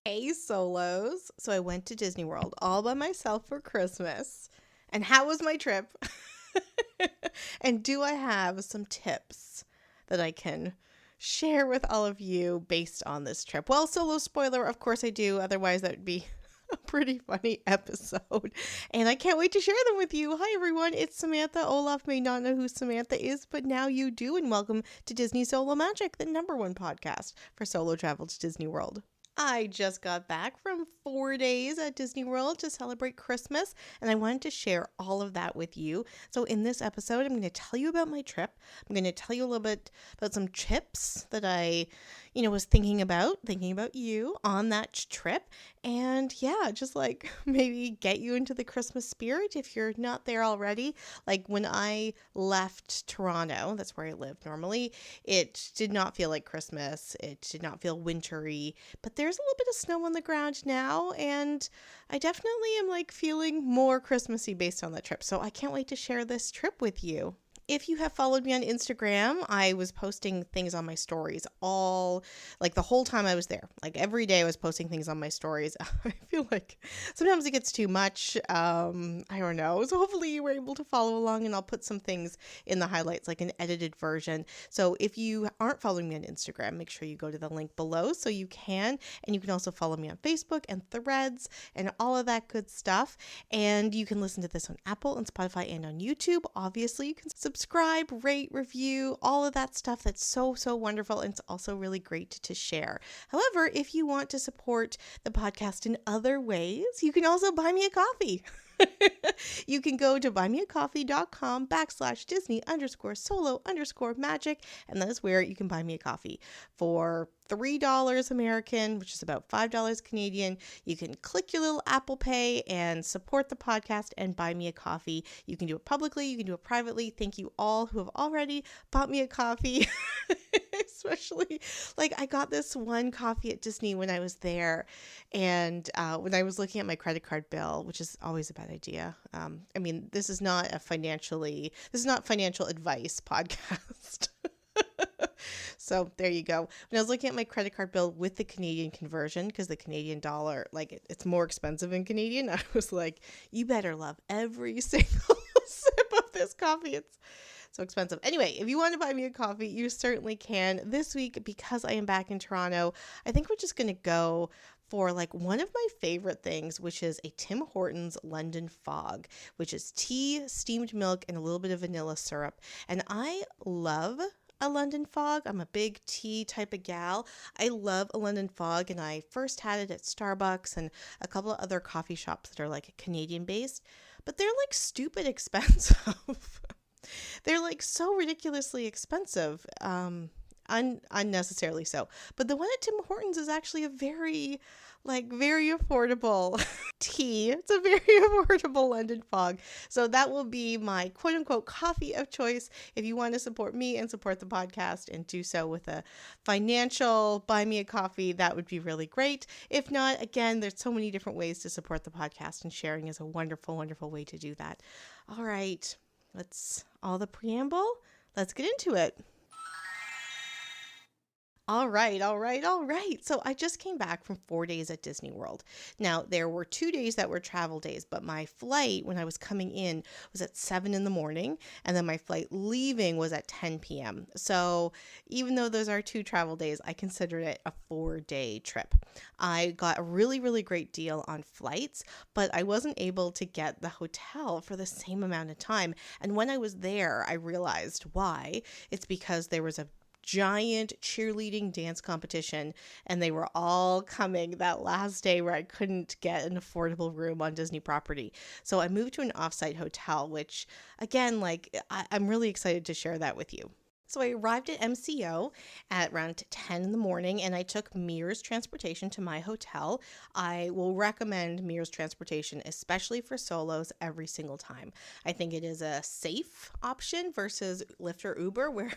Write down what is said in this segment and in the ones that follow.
Hey, solos. So I went to Disney World all by myself for Christmas. And how was my trip? And do I have some tips that I can share with all of you based on this trip? Well, solo spoiler, of course I do. Otherwise, that would be a pretty funny episode. And I can't wait to share them with you. Hi, everyone. It's Samantha. Olaf may not know who Samantha is, but now you do. And welcome to Disney Solo Magic, the #1 podcast for solo travel to Disney World. I just got back from 4 days at Disney World to celebrate Christmas, and I wanted to share all of that with you. So, in this episode, I'm going to tell you about my trip. I'm going to tell you a little bit about some tips that I, was thinking about you on that trip. And yeah, just like maybe get you into the Christmas spirit if you're not there already. Like when I left Toronto, that's where I live normally, it did not feel like Christmas. It did not feel wintry, but there's a little bit of snow on the ground now, and I definitely am like feeling more Christmassy based on the trip. So I can't wait to share this trip with you. If you have followed me on Instagram, I was posting things on my stories like the whole time I was there. Like every day I was posting things on my stories. I feel like sometimes it gets too much. I don't know. So hopefully you were able to follow along, and I'll put some things in the highlights, like an edited version. So if you aren't following me on Instagram, make sure you go to the link below so you can. And you can also follow me on Facebook and Threads and all of that good stuff. And you can listen to this on Apple and Spotify and on YouTube. Obviously, you can subscribe, rate, review, all of that stuff. That's so, so wonderful. And it's also really great to share. However, if you want to support the podcast in other ways, you can also buy me a coffee. You can go to buymeacoffee.com/Disney_solo_magic, and that is where you can buy me a coffee for $3 American, which is about $5 Canadian. You can click your little Apple Pay and support the podcast and buy me a coffee. You can do it publicly, you can do it privately. Thank you all who have already bought me a coffee. Especially, like, I got this one coffee at Disney when I was there, and when I was looking at my credit card bill, which is always a bad idea. This is not financial advice podcast. So there you go. When I was looking at my credit card bill with the Canadian conversion, because the Canadian dollar, like it's more expensive in Canadian, I was like, you better love every single sip of this coffee. It's so expensive. Anyway, if you want to buy me a coffee, you certainly can. This week, because I am back in Toronto, I think we're just going to go for like one of my favorite things, which is a Tim Hortons London Fog, which is tea, steamed milk, and a little bit of vanilla syrup. And I love a London Fog. I'm a big tea type of gal. I love a London Fog, and I first had it at Starbucks and a couple of other coffee shops that are like Canadian based, but they're like stupid expensive. They're like so ridiculously expensive, unnecessarily so. But the one at Tim Hortons is actually a very affordable tea. It's a very affordable London Fog. So that will be my quote unquote coffee of choice. If you want to support me and support the podcast and do so with a financial buy me a coffee, that would be really great. If not, again, there's so many different ways to support the podcast, and sharing is a wonderful, wonderful way to do that. All right. That's all the preamble. Let's get into it. All right. So I just came back from 4 days at Disney World. Now, there were 2 days that were travel days, but my flight when I was coming in was at 7 in the morning, and then my flight leaving was at 10 p.m. So even though those are 2 travel days, I considered it a 4-day trip. I got a really, really great deal on flights, but I wasn't able to get the hotel for the same amount of time. And when I was there, I realized why. It's because there was a giant cheerleading dance competition, and they were all coming that last day where I couldn't get an affordable room on Disney property. So I moved to an offsite hotel, which again, I'm really excited to share that with you. So I arrived at MCO at around 10 in the morning, and I took Mears Transportation to my hotel. I will recommend Mears Transportation, especially for solos, every single time. I think it is a safe option versus Lyft or Uber, where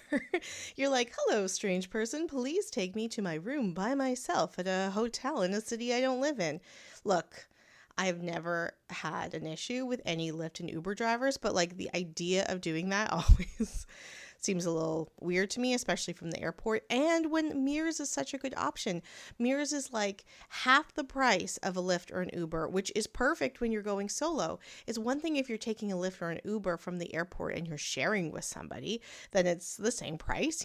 you're like, hello, strange person, please take me to my room by myself at a hotel in a city I don't live in. Look, I've never had an issue with any Lyft and Uber drivers, but like the idea of doing that always seems a little weird to me, especially from the airport. And when Mears is such a good option. Mears is like half the price of a Lyft or an Uber, which is perfect when you're going solo. It's one thing if you're taking a Lyft or an Uber from the airport and you're sharing with somebody, then it's the same price,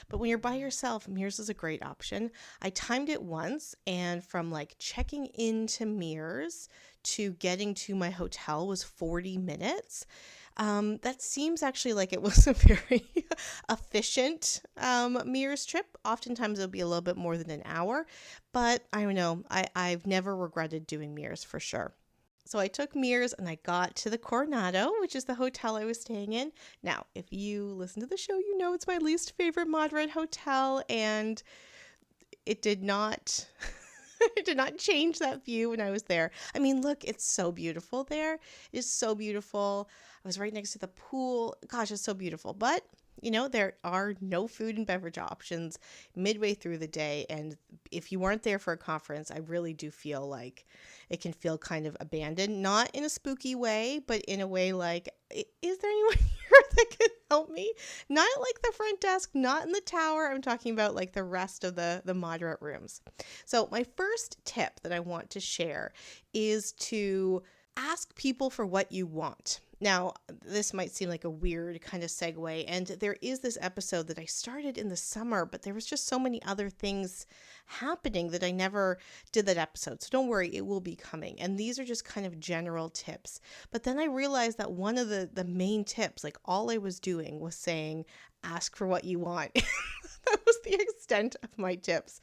But when you're by yourself, Mears is a great option. I timed it once, and from like checking into Mears to getting to my hotel was 40 minutes. That seems actually like it was a very efficient Mears trip. Oftentimes it'll be a little bit more than an hour, but I don't know. I've never regretted doing Mears for sure. So I took Mears and I got to the Coronado, which is the hotel I was staying in. Now, if you listen to the show, you know it's my least favorite Modred hotel, and it did not it did not change that view when I was there. I mean, look, it's so beautiful there. It is so beautiful. I was right next to the pool. Gosh, it's so beautiful. But, there are no food and beverage options midway through the day. And if you weren't there for a conference, I really do feel like it can feel kind of abandoned, not in a spooky way, but in a way like, is there anyone here that can help me? Not like the front desk, not in the tower. I'm talking about like the rest of the moderate rooms. So my first tip that I want to share is to ask people for what you want. Now, this might seem like a weird kind of segue, and there is this episode that I started in the summer, but there was just so many other things happening that I never did that episode. So don't worry, it will be coming. And these are just kind of general tips. But then I realized that one of the main tips, like all I was doing was saying, ask for what you want. That was the extent of my tips.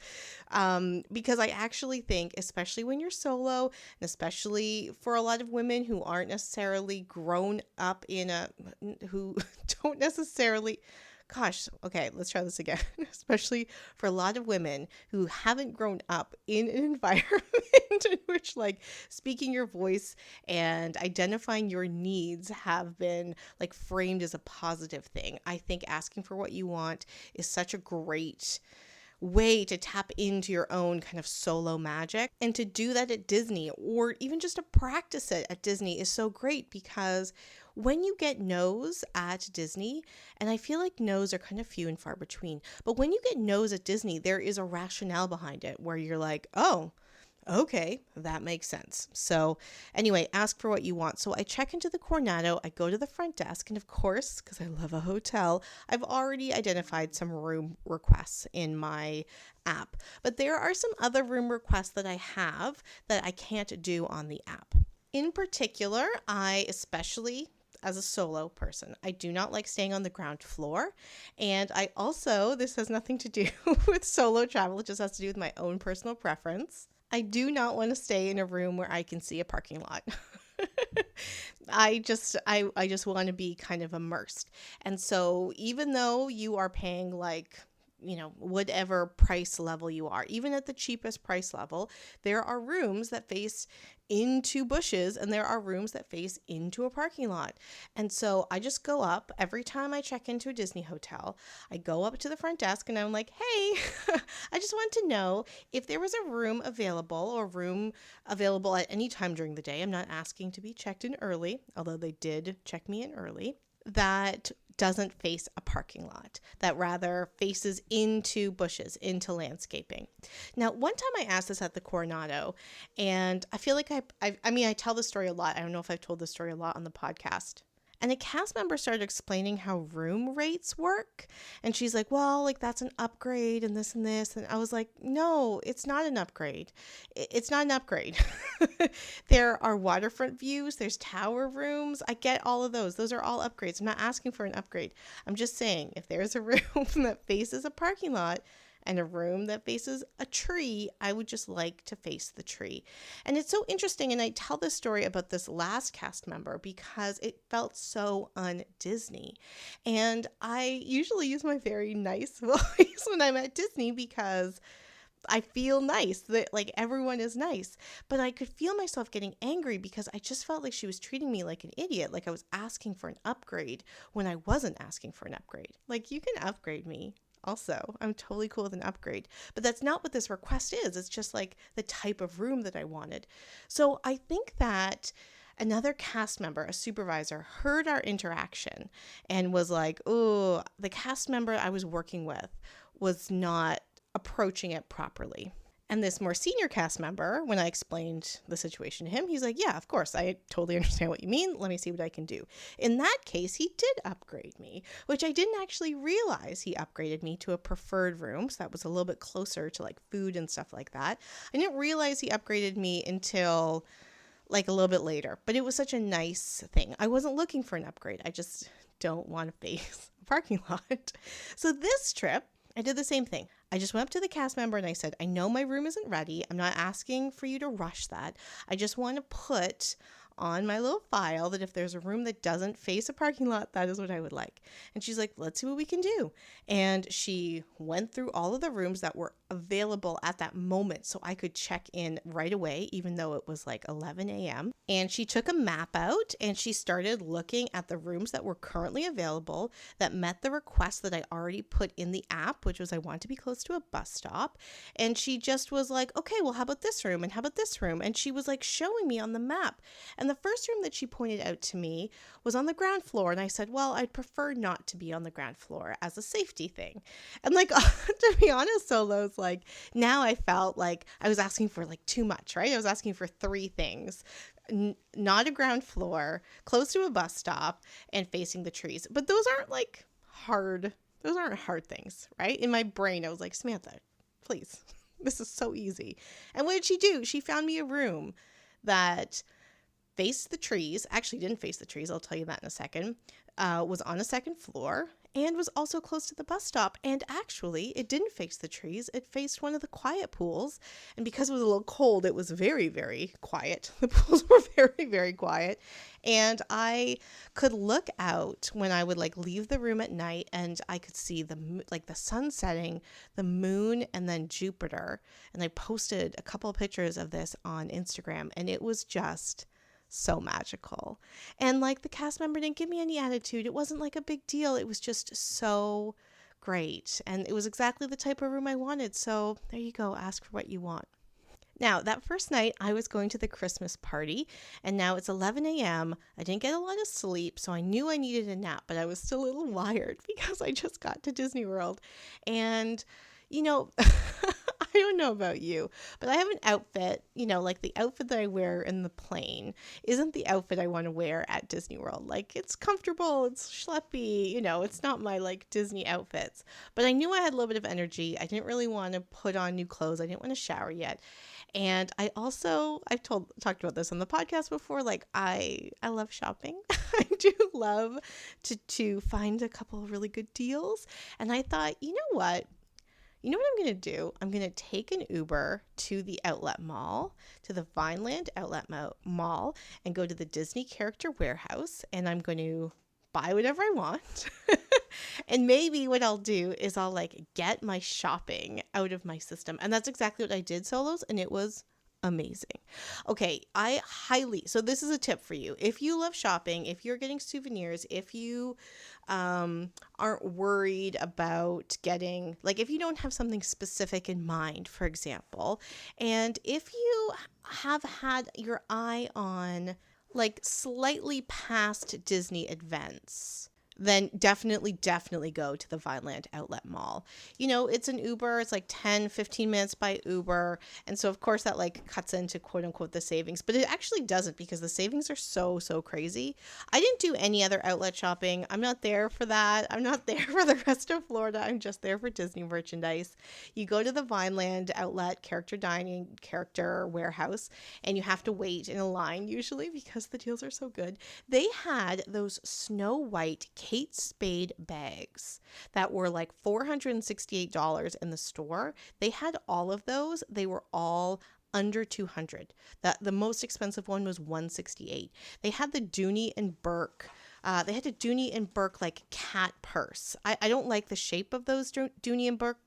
Because I actually think, especially when you're solo, and especially for a lot of women who aren't necessarily grown up who don't necessarily, okay, let's try this again. Especially for a lot of women who haven't grown up in an environment in which like speaking your voice and identifying your needs have been like framed as a positive thing. I think asking for what you want is such a great way to tap into your own kind of solo magic. And to do that at Disney, or even just to practice it at Disney, is so great, because when you get no's at Disney, and I feel like no's are kind of few and far between, but when you get no's at Disney, there is a rationale behind it where you're like, oh, okay, that makes sense. So anyway, ask for what you want. So I check into the Coronado, I go to the front desk, and of course, because I love a hotel, I've already identified some room requests in my app. But there are some other room requests that I have that I can't do on the app. In particular, especially as a solo person, I do not like staying on the ground floor. And I also, this has nothing to do with solo travel, it just has to do with my own personal preference. I do not want to stay in a room where I can see a parking lot. I just want to be kind of immersed. And so even though you are paying like, whatever price level you are, even at the cheapest price level, there are rooms that face into bushes and there are rooms that face into a parking lot. And so I just go up every time I check into a Disney hotel. I go up to the front desk and I'm like, hey, I just want to know if there was a room available at any time during the day. I'm not asking to be checked in early, although they did check me in early, that doesn't face a parking lot, that rather faces into bushes, into landscaping. Now, one time I asked this at the Coronado, and I feel like I tell this story a lot. I don't know if I've told this story a lot on the podcast. And a cast member started explaining how room rates work. And she's like, well, like that's an upgrade and this and this. And I was like, no, it's not an upgrade. It's not an upgrade. There are waterfront views. There's tower rooms. I get all of those. Those are all upgrades. I'm not asking for an upgrade. I'm just saying if there's a room that faces a parking lot and a room that faces a tree, I would just like to face the tree. And it's so interesting, and I tell this story about this last cast member because it felt so un-Disney. And I usually use my very nice voice when I'm at Disney because I feel nice, that like everyone is nice. But I could feel myself getting angry because I just felt like she was treating me like an idiot, like I was asking for an upgrade when I wasn't asking for an upgrade. Like, you can upgrade me. Also, I'm totally cool with an upgrade, but that's not what this request is. It's just like the type of room that I wanted. So I think that another cast member, a supervisor, heard our interaction and was like, oh, the cast member I was working with was not approaching it properly. And this more senior cast member, when I explained the situation to him, he's like, yeah, of course, I totally understand what you mean. Let me see what I can do. In that case, he did upgrade me, which I didn't actually realize he upgraded me to a preferred room. So that was a little bit closer to like food and stuff like that. I didn't realize he upgraded me until like a little bit later, but it was such a nice thing. I wasn't looking for an upgrade. I just don't want to face a parking lot. So this trip, I did the same thing. I just went up to the cast member and I said, I know my room isn't ready. I'm not asking for you to rush that. I just want to put on my little file that if there's a room that doesn't face a parking lot, that is what I would like. And she's like, let's see what we can do. And she went through all of the rooms that were available at that moment so I could check in right away, even though it was like 11 a.m. And she took a map out and she started looking at the rooms that were currently available that met the request that I already put in the app, which was I want to be close to a bus stop. And she just was like, okay, well, how about this room? And how about this room? And she was like showing me on the map. And the first room that she pointed out to me was on the ground floor. And I said, well, I'd prefer not to be on the ground floor as a safety thing. And like, to be honest, Solos, like now I felt like I was asking for like too much, right? I was asking for 3 things. Not a ground floor, close to a bus stop, and facing the trees. But those aren't hard things, right? In my brain, I was like, Samantha, please, this is so easy. And what did she do? She found me a room that faced the trees, actually didn't face the trees, I'll tell you that in a second, was on a second floor, and was also close to the bus stop. And actually, it didn't face the trees. It faced one of the quiet pools. And because it was a little cold, it was very, very quiet. The pools were very, very quiet. And I could look out when I would like leave the room at night and I could see the sun setting, the moon, and then Jupiter. And I posted a couple of pictures of this on Instagram, and it was just so magical. And like the cast member didn't give me any attitude. It wasn't like a big deal. It was just so great. And it was exactly the type of room I wanted. So there you go. Ask for what you want. Now, that first night, I was going to the Christmas party, and now it's 11 a.m. I didn't get a lot of sleep, so I knew I needed a nap, but I was still a little wired because I just got to Disney World. And, you know, I don't know about you, but I have an outfit, like the outfit that I wear in the plane isn't the outfit I want to wear at Disney World. Like, it's comfortable, it's schleppy, it's not my like Disney outfits. But I knew I had a little bit of energy. I didn't really want to put on new clothes. I didn't want to shower yet. And I've talked about this on the podcast before, like I love shopping. I do love to find a couple of really good deals. And I thought, you know what I'm going to do? I'm going to take an Uber to the outlet mall, to the Vineland outlet mall, and go to the Disney Character Warehouse, and I'm going to buy whatever I want. And maybe what I'll do is I'll like get my shopping out of my system. And that's exactly what I did, Solos, and it was amazing. Okay, so this is a tip for you. If you love shopping, if you're getting souvenirs, if you aren't worried about getting, like if you don't have something specific in mind, for example, and if you have had your eye on like slightly past Disney events, then definitely go to the Vineland Outlet Mall. It's an Uber. It's like 10, 15 minutes by Uber. And so, of course, that like cuts into quote unquote the savings. But it actually doesn't, because the savings are so, so crazy. I didn't do any other outlet shopping. I'm not there for that. I'm not there for the rest of Florida. I'm just there for Disney merchandise. You go to the Vineland Outlet Character Dining Character Warehouse, and you have to wait in a line usually because the deals are so good. They had those Snow White Kate Spade bags that were like $468 in the store. They had all of those. They were all under $200. The most expensive one was $168. They had the Dooney and Burke. They had a Dooney and Burke like cat purse. I don't like the shape of those Dooney and Burke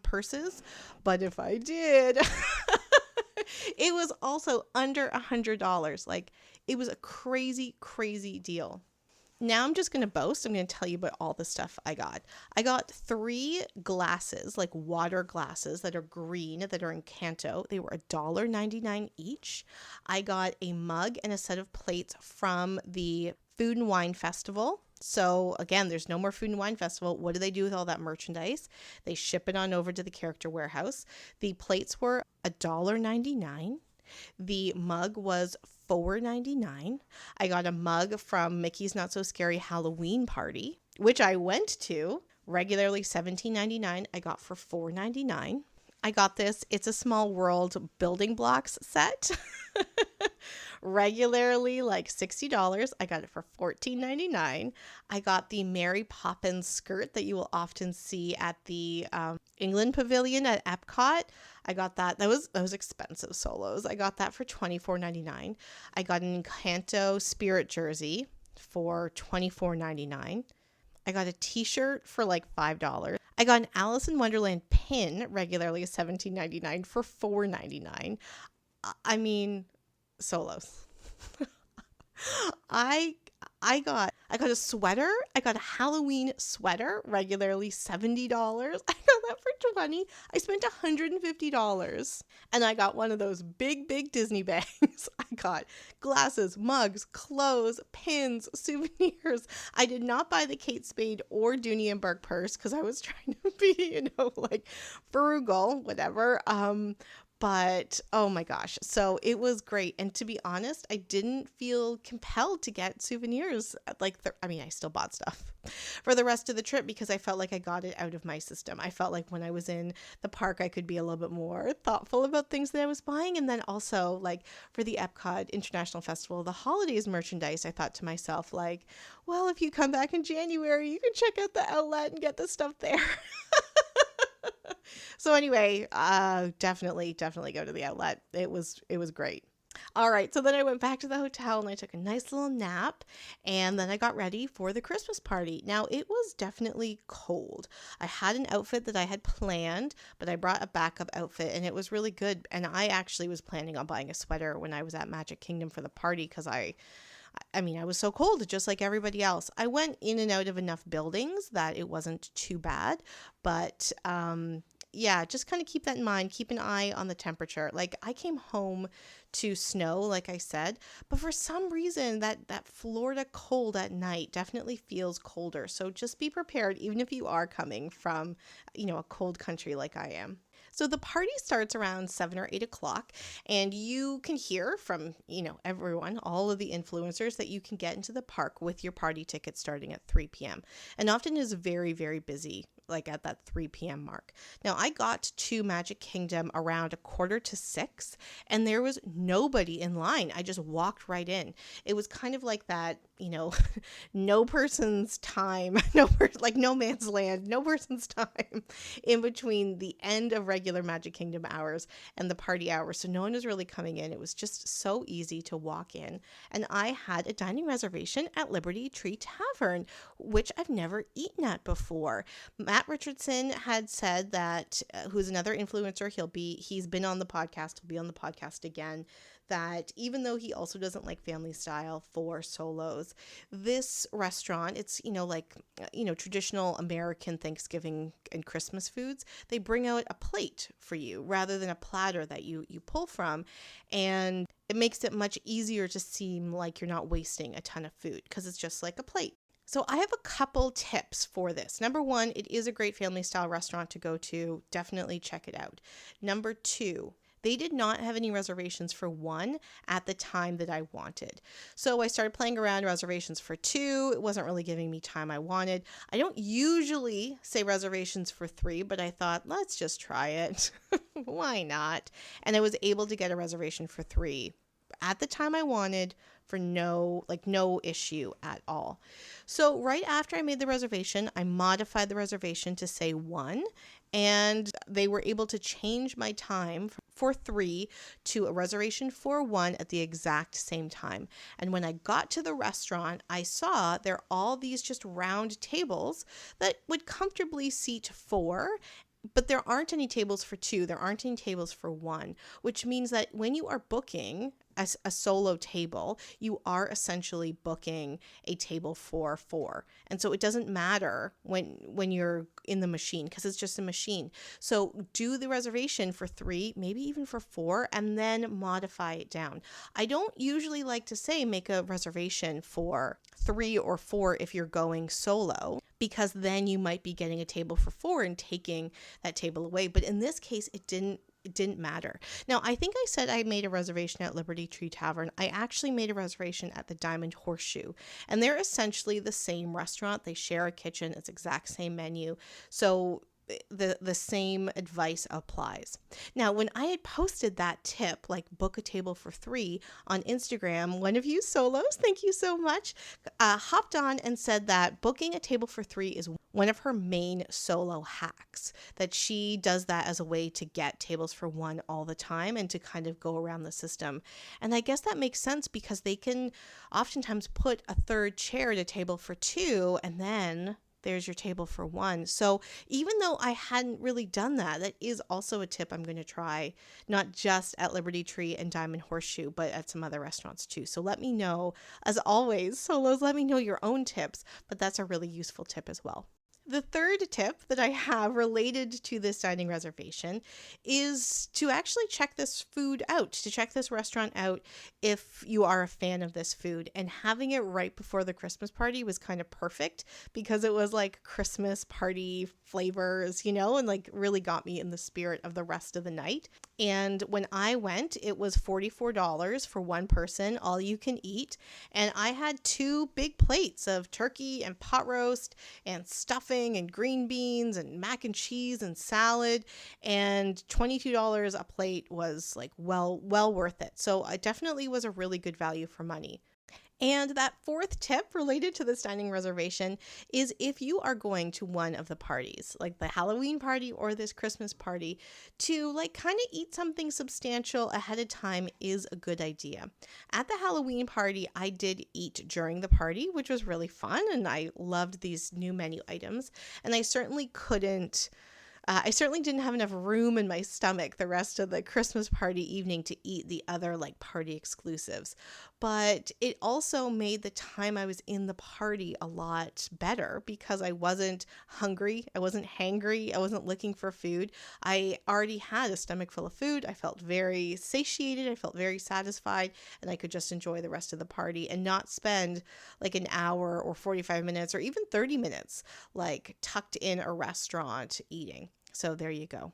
purses, but if I did, it was also under $100. Like, it was a crazy, crazy deal. Now I'm just going to boast. I'm going to tell you about all the stuff I got. I got 3 glasses, like water glasses that are green, that are in Kanto. They were $1.99 each. I got a mug and a set of plates from the Food and Wine Festival. So again, there's no more Food and Wine Festival. What do they do with all that merchandise? They ship it on over to the Character Warehouse. The plates were $1.99. The mug was $4.99. I got a mug from Mickey's Not So Scary Halloween Party, which I went to, regularly $17.99. I got for $4.99. I got this It's a Small World building blocks set. Regularly like $60. I got it for $14.99. I got the Mary Poppins skirt that you will often see at the England Pavilion at Epcot. I got that. That was expensive, Solos. I got that for $24.99. I got an Encanto Spirit jersey for $24.99. I got a t-shirt for like $5. I got an Alice in Wonderland pin, regularly $17.99 for $4.99. I mean, Solos. I got a sweater. I got a Halloween sweater, regularly $70. I got that for $20. I spent $150. And I got one of those big Disney bags. I got glasses, mugs, clothes, pins, souvenirs. I did not buy the Kate Spade or Dooney and Burke purse because I was trying to be, like frugal, whatever. But oh my gosh, so it was great. And to be honest, I didn't feel compelled to get souvenirs. I still bought stuff for the rest of the trip because I felt like I got it out of my system. I felt like when I was in the park, I could be a little bit more thoughtful about things that I was buying. And then also like for the Epcot International Festival, the holidays merchandise, I thought to myself like, well, if you come back in January, you can check out the outlet and get the stuff there. So anyway, definitely go to the outlet. It was great. All right, so then I went back to the hotel and I took a nice little nap, and then I got ready for the Christmas party. Now, it was definitely cold. I had an outfit that I had planned, but I brought a backup outfit and it was really good. And I actually was planning on buying a sweater when I was at Magic Kingdom for the party because I was so cold, just like everybody else. I went in and out of enough buildings that it wasn't too bad, but yeah, just kind of keep that in mind. Keep an eye on the temperature. Like I came home to snow, like I said, but for some reason that Florida cold at night definitely feels colder. So just be prepared, even if you are coming from, a cold country like I am. So the party starts around 7 or 8 o'clock, and you can hear from, everyone, all of the influencers that you can get into the park with your party ticket starting at 3 p.m. And often is very, very busy, like at that 3 p.m. mark. Now, I got to Magic Kingdom around 5:45, and there was nobody in line. I just walked right in. It was kind of like that, no person's time, like no man's land, no person's time in between the end of regular Magic Kingdom hours and the party hours. So no one was really coming in. It was just so easy to walk in. And I had a dining reservation at Liberty Tree Tavern, which I've never eaten at before. Matt Richardson had said that, who's another influencer, he's been on the podcast, he'll be on the podcast again, that even though he also doesn't like family style for Solos, this restaurant, it's, traditional American Thanksgiving and Christmas foods, they bring out a plate for you rather than a platter that you pull from. And it makes it much easier to seem like you're not wasting a ton of food because it's just like a plate. So I have a couple tips for this. Number 1, it is a great family style restaurant to go to. Definitely check it out. Number 2, they did not have any reservations for 1 at the time that I wanted. So I started playing around reservations for 2. It wasn't really giving me time I wanted. I don't usually say reservations for 3, but I thought, let's just try it. Why not? And I was able to get a reservation for 3 at the time I wanted for no issue at all. So right after I made the reservation, I modified the reservation to say 1, and they were able to change my time for 3 to a reservation for 1 at the exact same time. And when I got to the restaurant, I saw there are all these just round tables that would comfortably seat 4. But there aren't any tables for two. There aren't any tables for one, which means that when you are booking a solo table, you are essentially booking a table for four. And so it doesn't matter when you're in the machine because it's just a machine. So do the reservation for three, maybe even for four, and then modify it down. I don't usually like to say make a reservation for three or four if you're going solo, because then you might be getting a table for four and taking that table away. But in this case, it didn't matter. Now, I think I said I made a reservation at Liberty Tree Tavern. I actually made a reservation at the Diamond Horseshoe, and they're essentially the same restaurant. They share a kitchen. It's exact same menu. So the same advice applies. Now, when I had posted that tip, like book a table for three on Instagram, one of you solos, thank you so much, hopped on and said that booking a table for three is one of her main solo hacks, that she does that as a way to get tables for one all the time and to kind of go around the system. And I guess that makes sense because they can oftentimes put a third chair at a table for two, and then there's your table for one. So even though I hadn't really done that, that is also a tip I'm going to try, not just at Liberty Tree and Diamond Horseshoe, but at some other restaurants too. So let me know, as always, solos, let me know your own tips, but that's a really useful tip as well. The third tip that I have related to this dining reservation is to actually check this food out, to check this restaurant out if you are a fan of this food. And having it right before the Christmas party was kind of perfect because it was like Christmas party flavors, and like really got me in the spirit of the rest of the night. And when I went, it was $44 for one person, all you can eat. And I had two big plates of turkey and pot roast and stuffing and green beans and mac and cheese and salad, and $22 a plate was like well worth it. So it definitely was a really good value for money. And that fourth tip related to this dining reservation is if you are going to one of the parties, like the Halloween party or this Christmas party, to like kind of eat something substantial ahead of time is a good idea. At the Halloween party, I did eat during the party, which was really fun, and I loved these new menu items. And I certainly didn't have enough room in my stomach the rest of the Christmas party evening to eat the other like party exclusives. But it also made the time I was in the party a lot better because I wasn't hungry, I wasn't hangry, I wasn't looking for food. I already had a stomach full of food. I felt very satiated, I felt very satisfied, and I could just enjoy the rest of the party and not spend like an hour or 45 minutes or even 30 minutes like tucked in a restaurant eating. So there you go.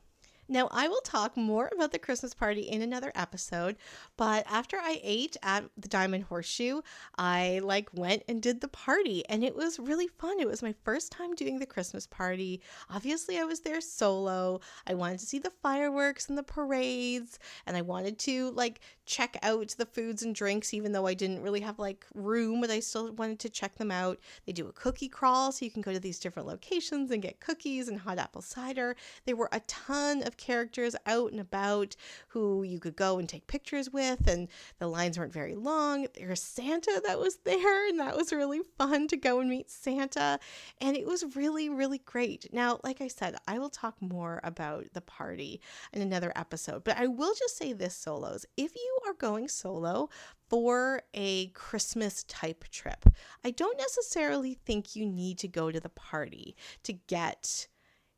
Now, I will talk more about the Christmas party in another episode, but after I ate at the Diamond Horseshoe, I went and did the party, and it was really fun. It was my first time doing the Christmas party. Obviously, I was there solo. I wanted to see the fireworks and the parades, and I wanted to check out the foods and drinks, even though I didn't really have room, but I still wanted to check them out. They do a cookie crawl, so you can go to these different locations and get cookies and hot apple cider. There were a ton of characters out and about who you could go and take pictures with, and the lines weren't very long. There's Santa that was there, and that was really fun to go and meet Santa, and it was really, really great. Now, like I said, I will talk more about the party in another episode, but I will just say this, solos. If you are going solo for a Christmas type trip, I don't necessarily think you need to go to the party to get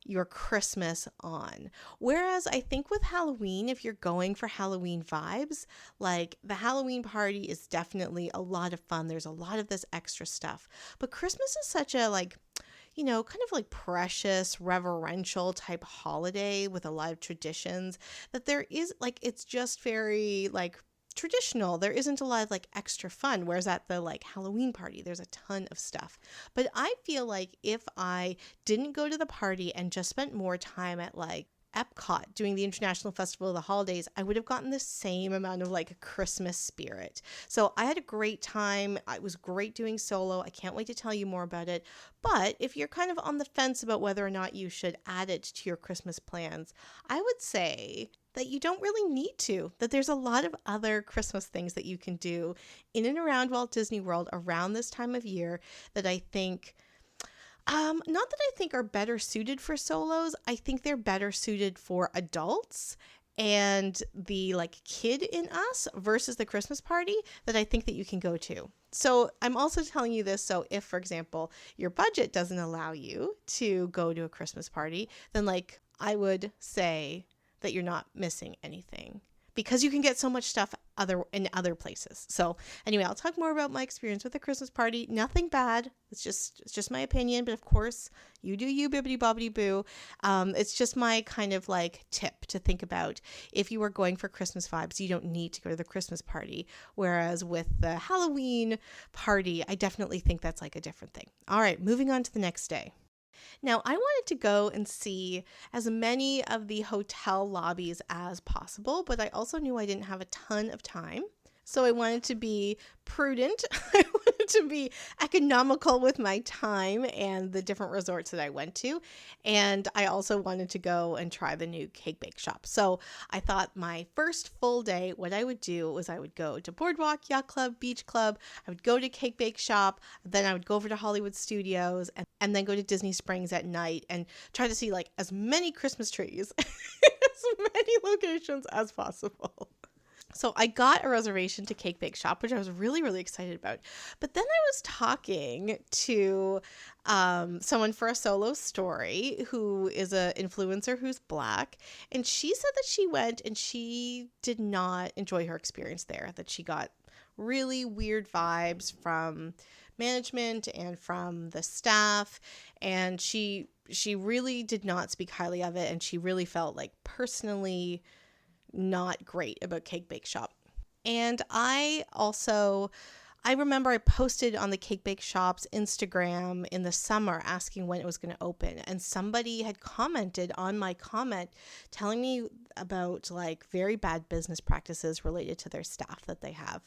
your Christmas on. Whereas I think with Halloween, if you're going for Halloween vibes, the Halloween party is definitely a lot of fun. There's a lot of this extra stuff. But Christmas is such a kind of precious, reverential type holiday with a lot of traditions that there is it's just very traditional. There isn't a lot of extra fun, whereas at the Halloween party there's a ton of stuff. But I feel like if I didn't go to the party and just spent more time at Epcot doing the International Festival of the Holidays, I would have gotten the same amount of a Christmas spirit. So I had a great time. It was great doing solo. I can't wait to tell you more about it. But if you're kind of on the fence about whether or not you should add it to your Christmas plans, I would say that you don't really need to, that there's a lot of other Christmas things that you can do in and around Walt Disney World around this time of year that I think Not that I think are better suited for solos. I think they're better suited for adults and the like kid in us versus the Christmas party that I think that you can go to. So I'm also telling you this. So if, for example, your budget doesn't allow you to go to a Christmas party, then like I would say that you're not missing anything because you can get so much stuff in other places. So anyway, I'll talk more about my experience with the Christmas party. Nothing bad. It's just my opinion. But of course, you do you, bibbidi bobbidi boo. It's just my kind of like tip to think about. If you are going for Christmas vibes, you don't need to go to the Christmas party. Whereas with the Halloween party, I definitely think that's like a different thing. All right, moving on to the next day. Now, I wanted to go and see as many of the hotel lobbies as possible, but I also knew I didn't have a ton of time. So I wanted to be prudent. I wanted to be economical with my time and the different resorts that I went to. And I also wanted to go and try the new Cake Bake Shop. So I thought my first full day, what I would do was I would go to Boardwalk, Yacht Club, Beach Club. I would go to Cake Bake Shop. Then I would go over to Hollywood Studios and then go to Disney Springs at night and try to see like as many Christmas trees, as many locations as possible. So I got a reservation to Cake Bake Shop, which I was really, really excited about. But then I was talking to someone for a solo story who is an influencer who's Black. And she said that she went and she did not enjoy her experience there, that she got really weird vibes from management and from the staff. And she really did not speak highly of it. And she really felt like personally not great about Cake Bake Shop. And I remember I posted on the Cake Bake Shop's Instagram in the summer asking when it was going to open. And somebody had commented on my comment telling me about like very bad business practices related to their staff that they have.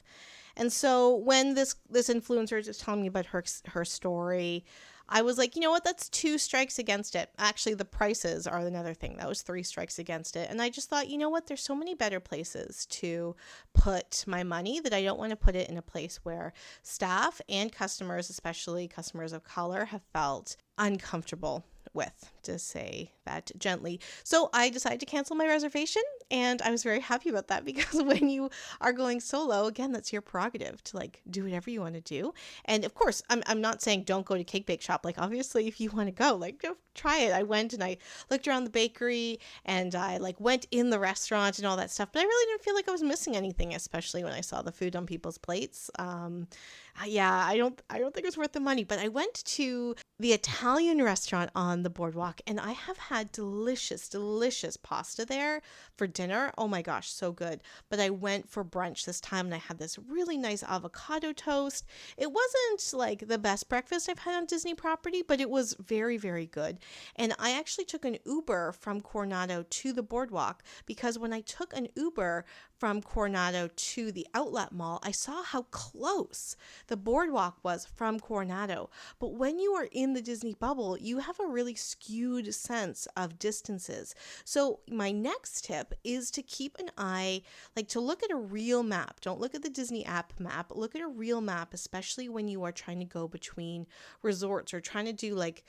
And so when this influencer was just telling me about her story, I was like, you know what, that's 2 strikes against it. Actually, the prices are another thing. That was 3 strikes against it. And I just thought, you know what, there's so many better places to put my money that I don't want to put it in a place where staff and customers, especially customers of color, have felt uncomfortable with, to say that gently. So I decided to cancel my reservation, and I was very happy about that because when you are going solo, again, that's your prerogative to like do whatever you want to do. And of course, I'm not saying don't go to Cake Bake Shop. Like obviously, if you want to go, like go try it. I went and I looked around the bakery and I like went in the restaurant and all that stuff, but I really didn't feel like I was missing anything, especially when I saw the food on people's plates. I don't think it was worth the money, but I went to the Italian restaurant on the boardwalk and I have had delicious pasta there for dinner. Oh my gosh, so good. But I went for brunch this time and I had this really nice avocado toast. It wasn't like the best breakfast I've had on Disney property, but it was very, very good. And I actually took an Uber from Coronado to the boardwalk because when I took an Uber from Coronado to the outlet mall, I saw how close the boardwalk was from Coronado. But when you are in the Disney bubble, you have a really skewed sense of distances. So my next tip is to keep an eye, like to look at a real map. Don't look at the Disney app map. Look at a real map, especially when you are trying to go between resorts or trying to do like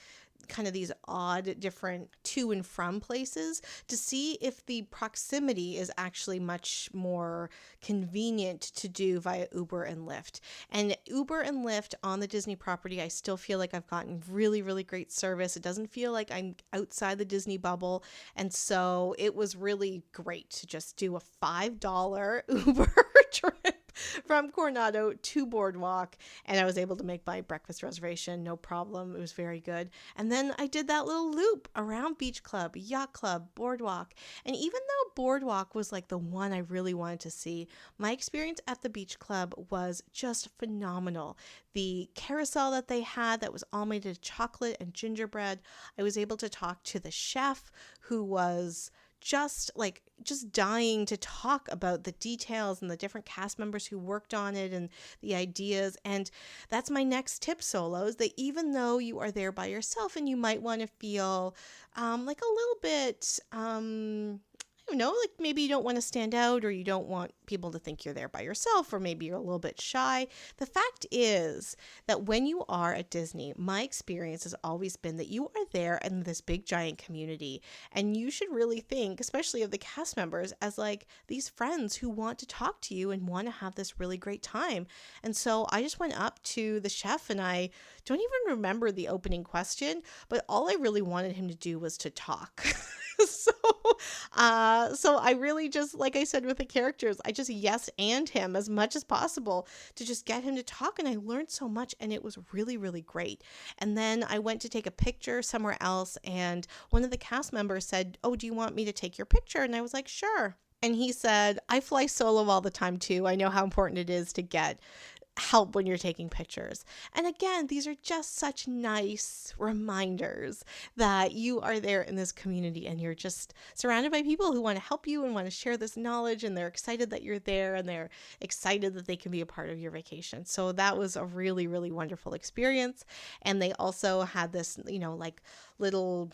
kind of these odd different to and from places to see if the proximity is actually much more convenient to do via Uber and Lyft. And Uber and Lyft on the Disney property, I still feel like I've gotten really, really great service. It doesn't feel like I'm outside the Disney bubble. And so it was really great to just do a $5 Uber trip from Coronado to Boardwalk, and I was able to make my breakfast reservation, no problem. It was very good. And then I did that little loop around Beach Club, Yacht Club, Boardwalk. And even though Boardwalk was like the one I really wanted to see, my experience at the Beach Club was just phenomenal. The carousel that they had that was all made of chocolate and gingerbread. I was able to talk to the chef who was just dying to talk about the details and the different cast members who worked on it and the ideas. And that's my next tip, solos, that even though you are there by yourself and you might want to feel like a little bit don't know, like maybe you don't want to stand out, or you don't want people to think you're there by yourself, or maybe you're a little bit shy. The fact is that when you are at Disney, my experience has always been that you are there in this big giant community, and you should really think, especially of the cast members, as like these friends who want to talk to you and want to have this really great time. And so I just went up to the chef, and I don't even remember the opening question, but all I really wanted him to do was to talk. so so I really just, like I said with the characters, I just yes and him as much as possible to just get him to talk, and I learned so much, and it was really, really great. And then I went to take a picture somewhere else, and one of the cast members said, "Oh, do you want me to take your picture?" And I was like, "Sure." And he said, "I fly solo all the time too. I know how important it is to get help when you're taking pictures." And again, these are just such nice reminders that you are there in this community, and you're just surrounded by people who want to help you and want to share this knowledge, and they're excited that you're there, and they're excited that they can be a part of your vacation. So that was a really, really wonderful experience. And they also had this, like little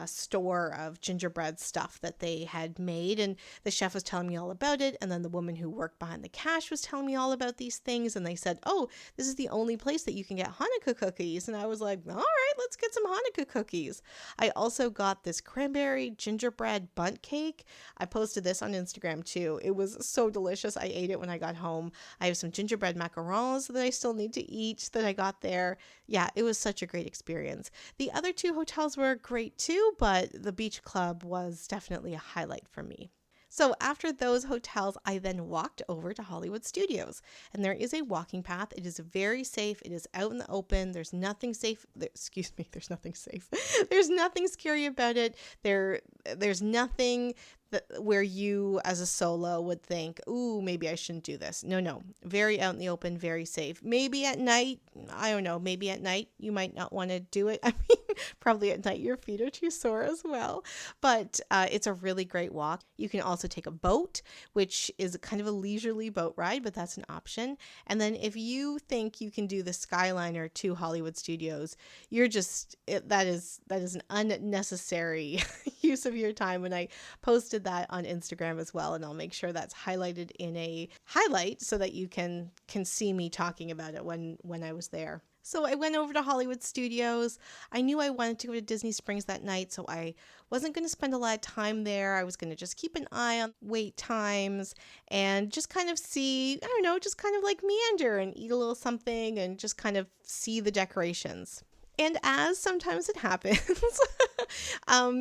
store of gingerbread stuff that they had made, and the chef was telling me all about it, and then the woman who worked behind the cash was telling me all about these things, and they said, "Oh, this is the only place that you can get Hanukkah cookies." And I was like, "All right, let's get some Hanukkah cookies." I also got this cranberry gingerbread bundt cake. I posted this on Instagram too. It was so delicious. I ate it when I got home. I have some gingerbread macarons that I still need to eat that I got there. Yeah, it was such a great experience. The other two hotels were great too, but the beach club was definitely a highlight for me. So after those hotels, I then walked over to Hollywood Studios, and there is a walking path. It is very safe. It is out in the open. There's nothing safe. There's nothing safe. There's nothing scary about it. There's nothing where you as a solo would think, "Ooh, maybe I shouldn't do this." No, very out in the open, very safe. Maybe at night, I don't know, maybe at night you might not want to do it. I mean, probably at night your feet are too sore as well, but it's a really great walk. You can also take a boat, which is kind of a leisurely boat ride, but that's an option. And then if you think you can do the Skyliner to Hollywood Studios, that is an unnecessary use of your time. And I posted that on Instagram as well, and I'll make sure that's highlighted in a highlight so that you can see me talking about it when I was there. So I went over to Hollywood Studios. I knew I wanted to go to Disney Springs that night, so I wasn't going to spend a lot of time there. I was going to just keep an eye on wait times and just kind of see, I don't know, just kind of like meander and eat a little something and just kind of see the decorations. And as sometimes it happens,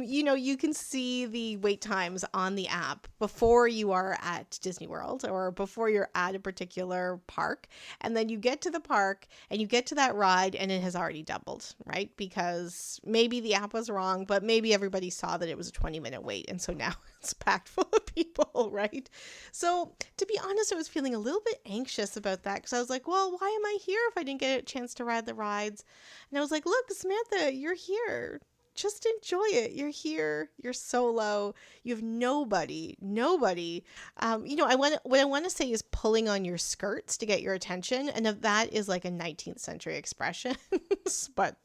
you can see the wait times on the app before you are at Disney World or before you're at a particular park. And then you get to the park and you get to that ride and it has already doubled, right? Because maybe the app was wrong, but maybe everybody saw that it was a 20-minute wait. And so now it's packed full of people, right? So to be honest, I was feeling a little bit anxious about that because I was like, well, why am I here if I didn't get a chance to ride the rides? And I was like, look, Samantha, you're here. Just enjoy it. You're here. You're solo. You have nobody. What I want to say is pulling on your skirts to get your attention. And if that is like a 19th century expression, but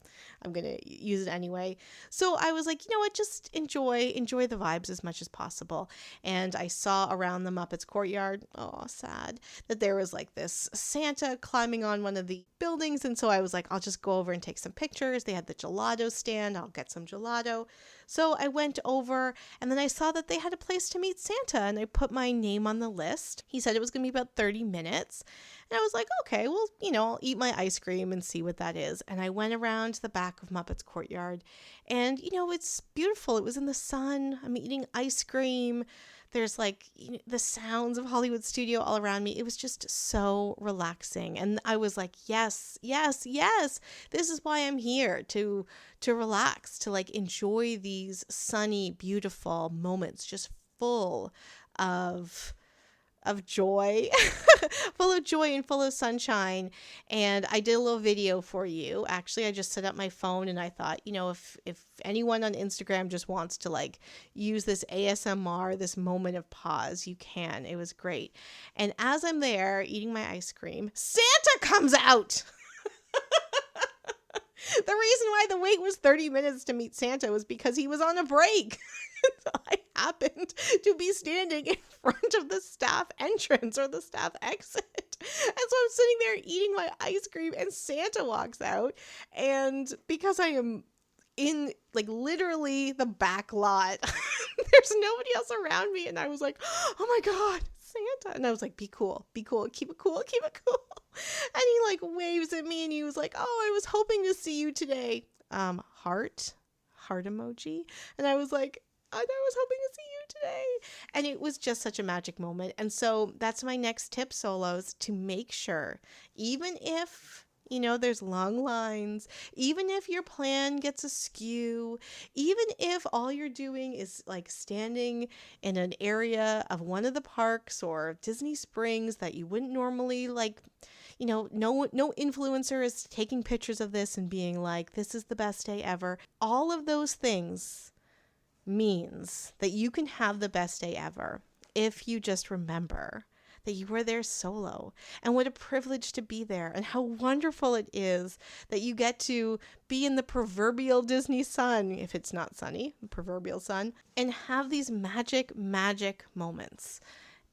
I'm going to use it anyway. So I was like, you know what, just enjoy the vibes as much as possible. And I saw around the Muppets courtyard, oh, sad, that there was like this Santa climbing on one of the buildings. And so I was like, I'll just go over and take some pictures. They had the gelato stand. I'll get some gelato. So I went over and then I saw that they had a place to meet Santa and I put my name on the list. He said it was going to be about 30 minutes. And I was like, okay, well, I'll eat my ice cream and see what that is. And I went around to the back of Muppets Courtyard and, it's beautiful. It was in the sun. I'm eating ice cream. There's like the sounds of Hollywood Studio all around me. It was just so relaxing. And I was like, yes. This is why I'm here, to relax, to like enjoy these sunny, beautiful moments, just full of joy, full of joy and full of sunshine. And I did a little video for you. Actually, I just set up my phone and I thought, if anyone on Instagram just wants to like use this ASMR, this moment of pause, you can. It was great. And as I'm there eating my ice cream, Santa comes out. The reason why the wait was 30 minutes to meet Santa was because he was on a break. So I happened to be standing in front of the staff entrance or the staff exit. And so I'm sitting there eating my ice cream and Santa walks out. And because I am in like literally the back lot, there's nobody else around me. And I was like, oh my God, Santa. And I was like, be cool, keep it cool, keep it cool. And he like waves at me and he was like, oh, I was hoping to see you today. Heart emoji. And I was like, I was hoping to see you today. And it was just such a magic moment. And so that's my next tip, solos, to make sure, even if, there's long lines, even if your plan gets askew, even if all you're doing is like standing in an area of one of the parks or Disney Springs that you wouldn't normally like, no influencer is taking pictures of this and being like, this is the best day ever. All of those things means that you can have the best day ever if you just remember that you were there solo, and what a privilege to be there, and how wonderful it is that you get to be in the proverbial Disney sun, if it's not sunny, the proverbial sun, and have these magic moments.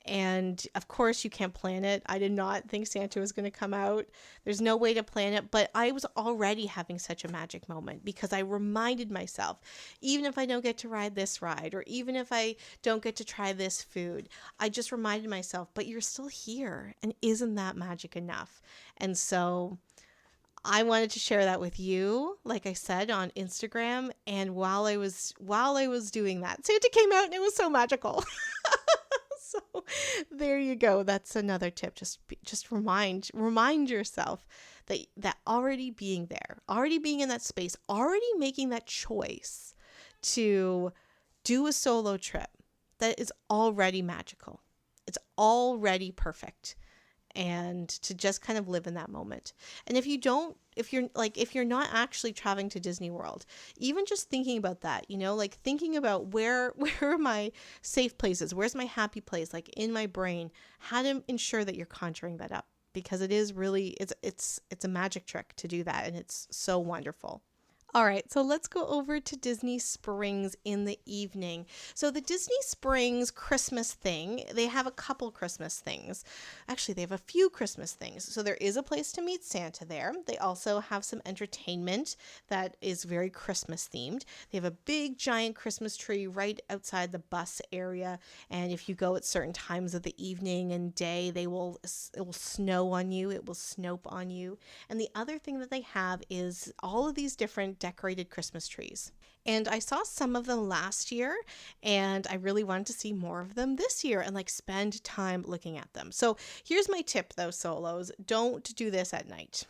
And of course you can't plan it. I did not think Santa was going to come out. There's no way to plan it, but I was already having such a magic moment because I reminded myself, even if I don't get to ride this ride, or even if I don't get to try this food, I just reminded myself, but you're still here. And isn't that magic enough? And so I wanted to share that with you, like I said, on Instagram. And while I was doing that, Santa came out and it was so magical. So there you go. That's another tip. Just remind yourself that already being there, already being in that space, already making that choice to do a solo trip, that is already magical. It's already perfect. And to just kind of live in that moment. And if you're not actually traveling to Disney World, even just thinking about that, like thinking about where are my safe places? Where's my happy place? Like in my brain, how to ensure that you're conjuring that up, because it is really, it's a magic trick to do that. And it's so wonderful. All right, so let's go over to Disney Springs in the evening. So the Disney Springs Christmas thing, they have a couple Christmas things. Actually, they have a few Christmas things. So there is a place to meet Santa there. They also have some entertainment that is very Christmas themed. They have a big giant Christmas tree right outside the bus area. And if you go at certain times of the evening and day, it will snow on you. It will snope on you. And the other thing that they have is all of these different decorated Christmas trees. And I saw some of them last year, and I really wanted to see more of them this year and like spend time looking at them. So here's my tip though, solos. Don't do this at night.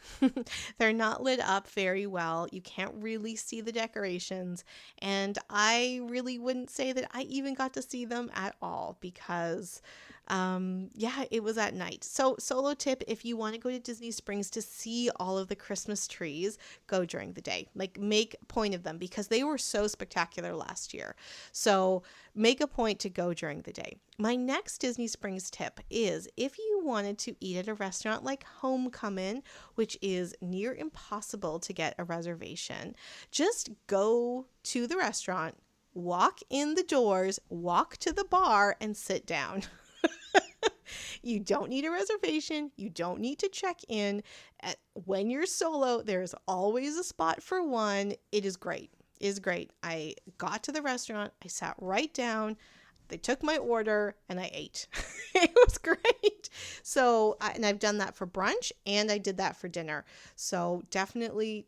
They're not lit up very well. You can't really see the decorations. And I really wouldn't say that I even got to see them at all because it was at night. So solo tip, if you want to go to Disney Springs to see all of the Christmas trees, go during the day. Like make a point of them because they were so spectacular last year. So make a point to go during the day. My next Disney Springs tip is if you wanted to eat at a restaurant like Homecoming, which is near impossible to get a reservation, just go to the restaurant, walk in the doors, walk to the bar, and sit down. You don't need a reservation. You don't need to check in. When you're solo, there's always a spot for one. It is great. It is great. I got to the restaurant. I sat right down. They took my order and I ate. It was great. So, and I've done that for brunch and I did that for dinner. So definitely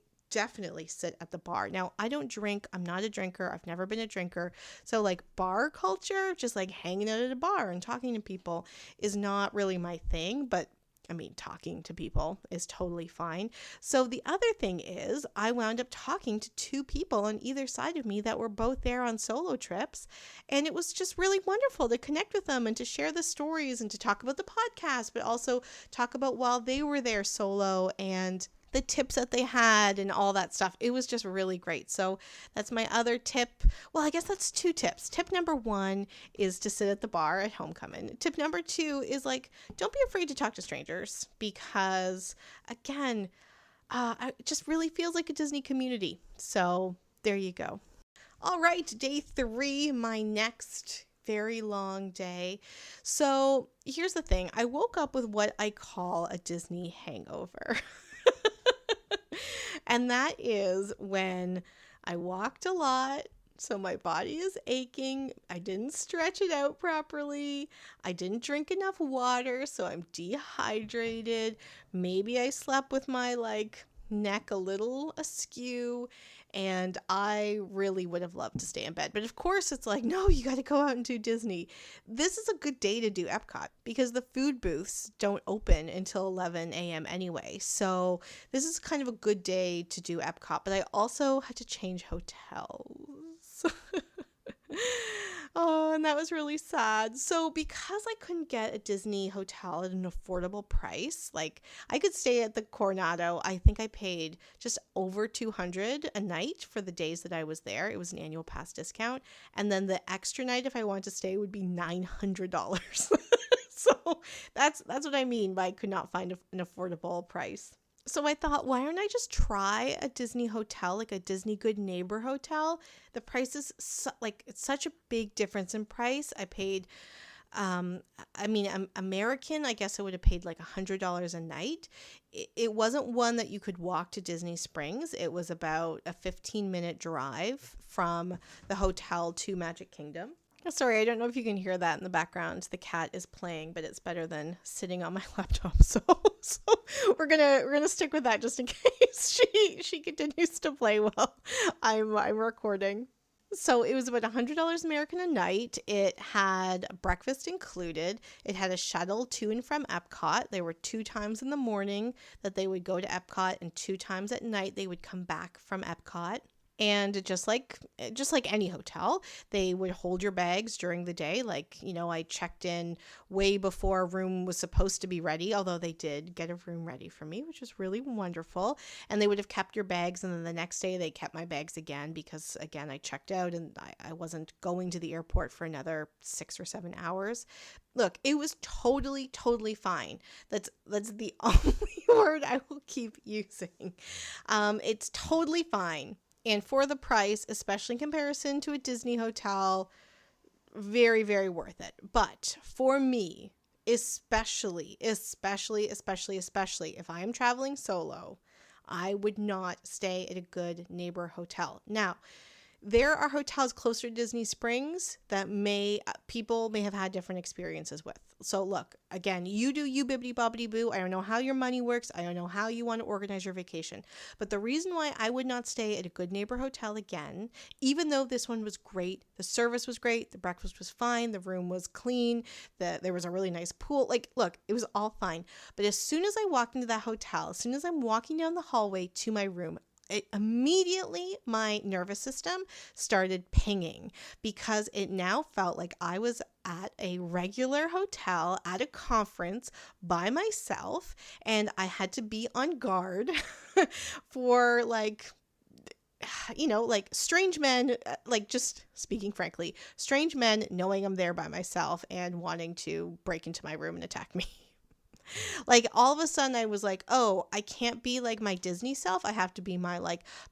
sit at the bar. Now, I don't drink. I'm not a drinker. I've never been a drinker. So like bar culture, just like hanging out at a bar and talking to people is not really my thing, but I mean, talking to people is totally fine. So the other thing is I wound up talking to two people on either side of me that were both there on solo trips. And it was just really wonderful to connect with them and to share the stories and to talk about the podcast, but also talk about while they were there solo and the tips that they had and all that stuff. It was just really great. So that's my other tip. Well, I guess that's two tips. Tip number one is to sit at the bar at Homecoming. Tip number two is like, don't be afraid to talk to strangers because again, It just really feels like a Disney community. So there you go. All right, day 3, my next very long day. So here's the thing. I woke up with what I call a Disney hangover. And that is when I walked a lot, so my body is aching. I didn't stretch it out properly. I didn't drink enough water, so I'm dehydrated. Maybe I slept with my neck a little askew, and I really would have loved to stay in bed. But of course, it's like, no, you got to go out and do Disney. This is a good day to do Epcot because the food booths don't open until 11 a.m. anyway. So this is kind of a good day to do Epcot. But I also had to change hotels. Oh, and that was really sad. So because I couldn't get a Disney hotel at an affordable price, like I could stay at the Coronado. I think I paid just over $200 a night for the days that I was there. It was an annual pass discount. And then the extra night, if I wanted to stay, would be $900. So that's what I mean by I could not find an affordable price. So I thought, why don't I just try a Disney hotel, like a Disney Good Neighbor hotel? The price is it's such a big difference in price. I paid, American, I guess I would have paid like $100 a night. It wasn't one that you could walk to Disney Springs. It was about a 15-minute drive from the hotel to Magic Kingdom. Sorry, I don't know if you can hear that in the background. The cat is playing, but it's better than sitting on my laptop. So we're gonna stick with that just in case she continues to play while I'm recording. So it was about $100 American a night. It had breakfast included. It had a shuttle to and from Epcot. There were 2 times in the morning that they would go to Epcot, and 2 times at night they would come back from Epcot. And just like any hotel, they would hold your bags during the day. I checked in way before a room was supposed to be ready, although they did get a room ready for me, which was really wonderful. And they would have kept your bags, and then the next day they kept my bags again because, again, I checked out and I wasn't going to the airport for another 6 or 7 hours. Look, it was totally, totally fine. That's the only word I will keep using. It's totally fine. And for the price, especially in comparison to a Disney hotel, very, very worth it. But for me, especially if I am traveling solo, I would not stay at a Good Neighbor hotel. Now, there are hotels closer to Disney Springs that people may have had different experiences with. So look, again, you do you, bibbidi bobbidi boo. I don't know how your money works. I don't know how you want to organize your vacation. But the reason why I would not stay at a Good Neighbor hotel again, even though this one was great, the service was great, the breakfast was fine, the room was clean, there was a really nice pool. Look, it was all fine. But as soon as I walked into that hotel, as soon as I'm walking down the hallway to my room, immediately my nervous system started pinging because it now felt like I was at a regular hotel at a conference by myself, and I had to be on guard for strange men, just speaking frankly, strange men knowing I'm there by myself and wanting to break into my room and attack me. All of a sudden I was like, oh, I can't be like my Disney self. I have to be my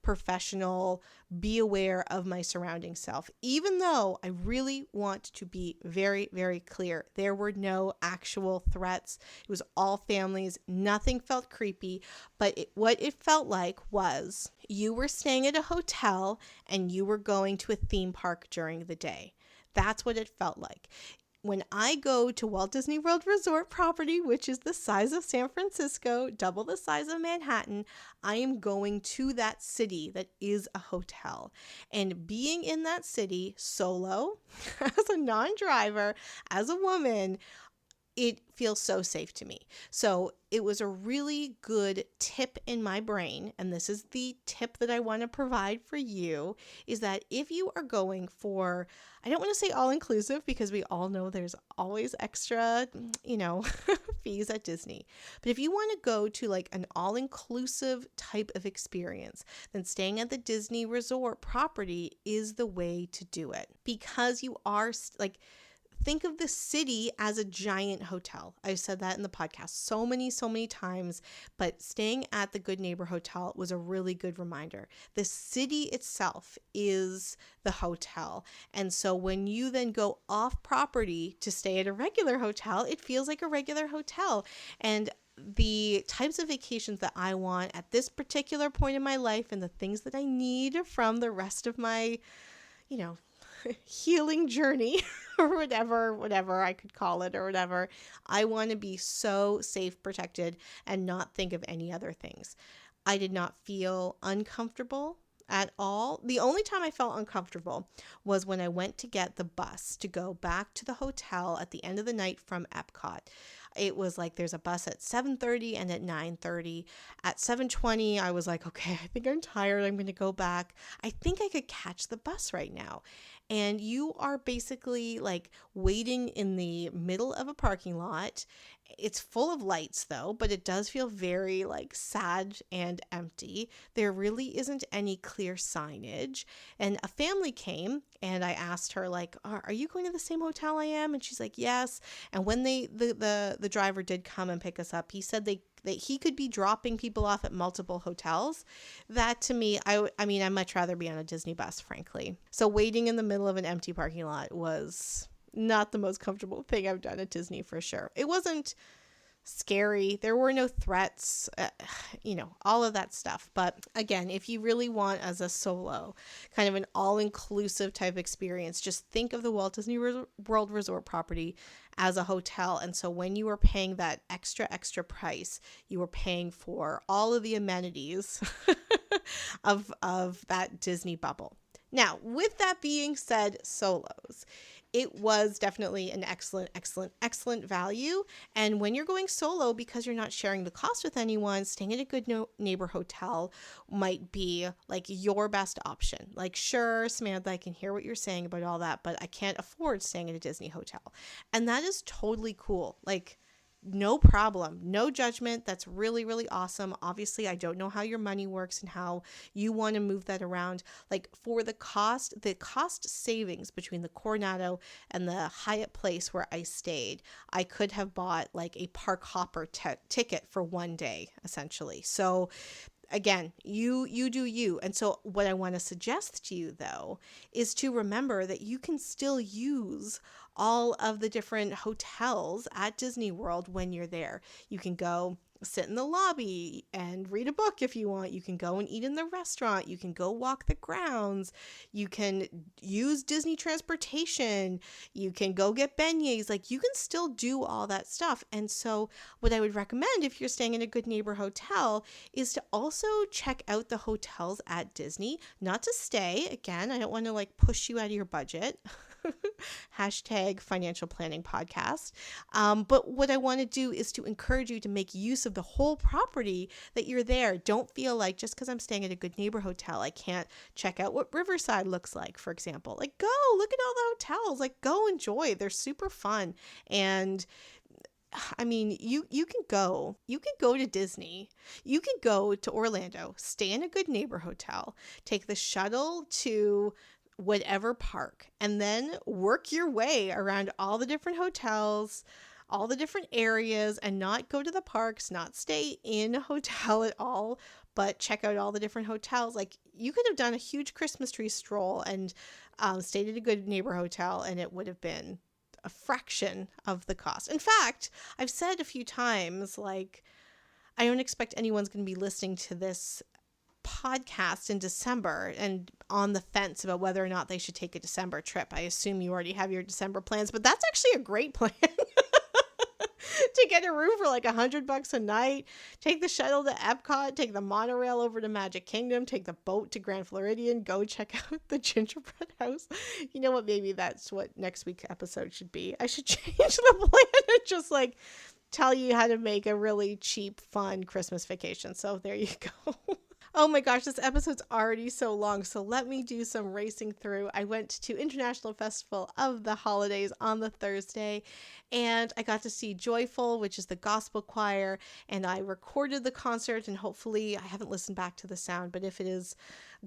professional, be aware of my surrounding self. Even though I really want to be very, very clear, there were no actual threats. It was all families. Nothing felt creepy. But what it felt like was you were staying at a hotel and you were going to a theme park during the day. That's what it felt like. When I go to Walt Disney World Resort property, which is the size of San Francisco, double the size of Manhattan, I am going to that city that is a hotel. And being in that city solo, as a non-driver, as a woman, it feels so safe to me. So it was a really good tip in my brain, and this is the tip that I want to provide for you, is that if you are going for, I don't want to say all-inclusive because we all know there's always extra, fees at Disney. But if you want to go to an all-inclusive type of experience, then staying at the Disney Resort property is the way to do it. Because you are think of the city as a giant hotel. I've said that in the podcast so many times, but staying at the Good Neighbor Hotel was a really good reminder. The city itself is the hotel. And so when you then go off property to stay at a regular hotel, it feels like a regular hotel. And the types of vacations that I want at this particular point in my life and the things that I need from the rest of my, healing journey or whatever I could call it or whatever, I want to be so safe, protected, and not think of any other things. I did not feel uncomfortable at all. The only time I felt uncomfortable was when I went to get the bus to go back to the hotel at the end of the night from Epcot. It was like there's a bus at 7:30 and at 9:30. At 7:20, I was like, okay, I think I'm tired. I'm going to go back. I think I could catch the bus right now. And you are basically like waiting in the middle of a parking lot. It's full of lights though, but it does feel very like sad and empty. There really isn't any clear signage. And a family came and I asked her like, are you going to the same hotel I am? And she's like, yes. And when the driver did come and pick us up, he said that he could be dropping people off at multiple hotels. That to me, I mean, I'd much rather be on a Disney bus, frankly. So waiting in the middle of an empty parking lot was not the most comfortable thing I've done at Disney for sure. It wasn't scary. There were no threats, all of that stuff. But again, if you really want as a solo, kind of an all-inclusive type experience, just think of the Walt Disney World Resort property as a hotel. And so when you are paying that extra price, you are paying for all of the amenities of that Disney bubble. Now, with that being said, solos, it was definitely an excellent value. And when you're going solo, because you're not sharing the cost with anyone, staying at a Good Neighbor hotel might be like your best option. Like, sure, Samantha, I can hear what you're saying about all that, but I can't afford staying at a Disney hotel. And that is totally cool. Like, no problem, no judgment. That's really, really awesome. Obviously, I don't know how your money works and how you want to move that around. Like for the cost savings between the Coronado and the Hyatt Place where I stayed, I could have bought like a park hopper ticket for one day, essentially. So again, you do you. And so what I want to suggest to you, though, is to remember that you can still use all of the different hotels at Disney World when you're there. You can go sit in the lobby and read a book if you want. You can go and eat in the restaurant. You can go walk the grounds. You can use Disney transportation. You can go get beignets. Like, you can still do all that stuff. And so what I would recommend if you're staying in a Good Neighbor hotel is to also check out the hotels at Disney. Not to stay. Again, I don't want to like push you out of your budget. Hashtag financial planning podcast. But what I want to do is to encourage you to make use of the whole property that you're there. Don't feel like just because I'm staying at a Good Neighbor hotel, I can't check out what Riverside looks like, for example. Like, go look at all the hotels. Like, go enjoy. They're super fun. And I mean, you can go to Disney, you can go to Orlando, stay in a Good Neighbor hotel, take the shuttle to whatever park, and then work your way around all the different hotels, all the different areas, and not go to the parks, not stay in a hotel at all, but check out all the different hotels. Like, you could have done a huge Christmas tree stroll and stayed at a Good Neighbor hotel, and it would have been a fraction of the cost. In fact, I've said a few times, like, I don't expect anyone's going to be listening to this podcast in December and on the fence about whether or not they should take a December trip. I assume you already have your December plans, but that's actually a great plan. To get a room for like $100 a night, take the shuttle to Epcot, take the monorail over to Magic Kingdom, take the boat to Grand Floridian, go check out the gingerbread house. You know what? Maybe that's what next week's episode should be. I should change the plan and just like tell you how to make a really cheap, fun Christmas vacation. So there you go. Oh my gosh, this episode's already so long, so let me do some racing through. I went to International Festival of the Holidays on the Thursday, and I got to see Joyful, which is the gospel choir, and I recorded the concert, and hopefully, I haven't listened back to the sound, but if it is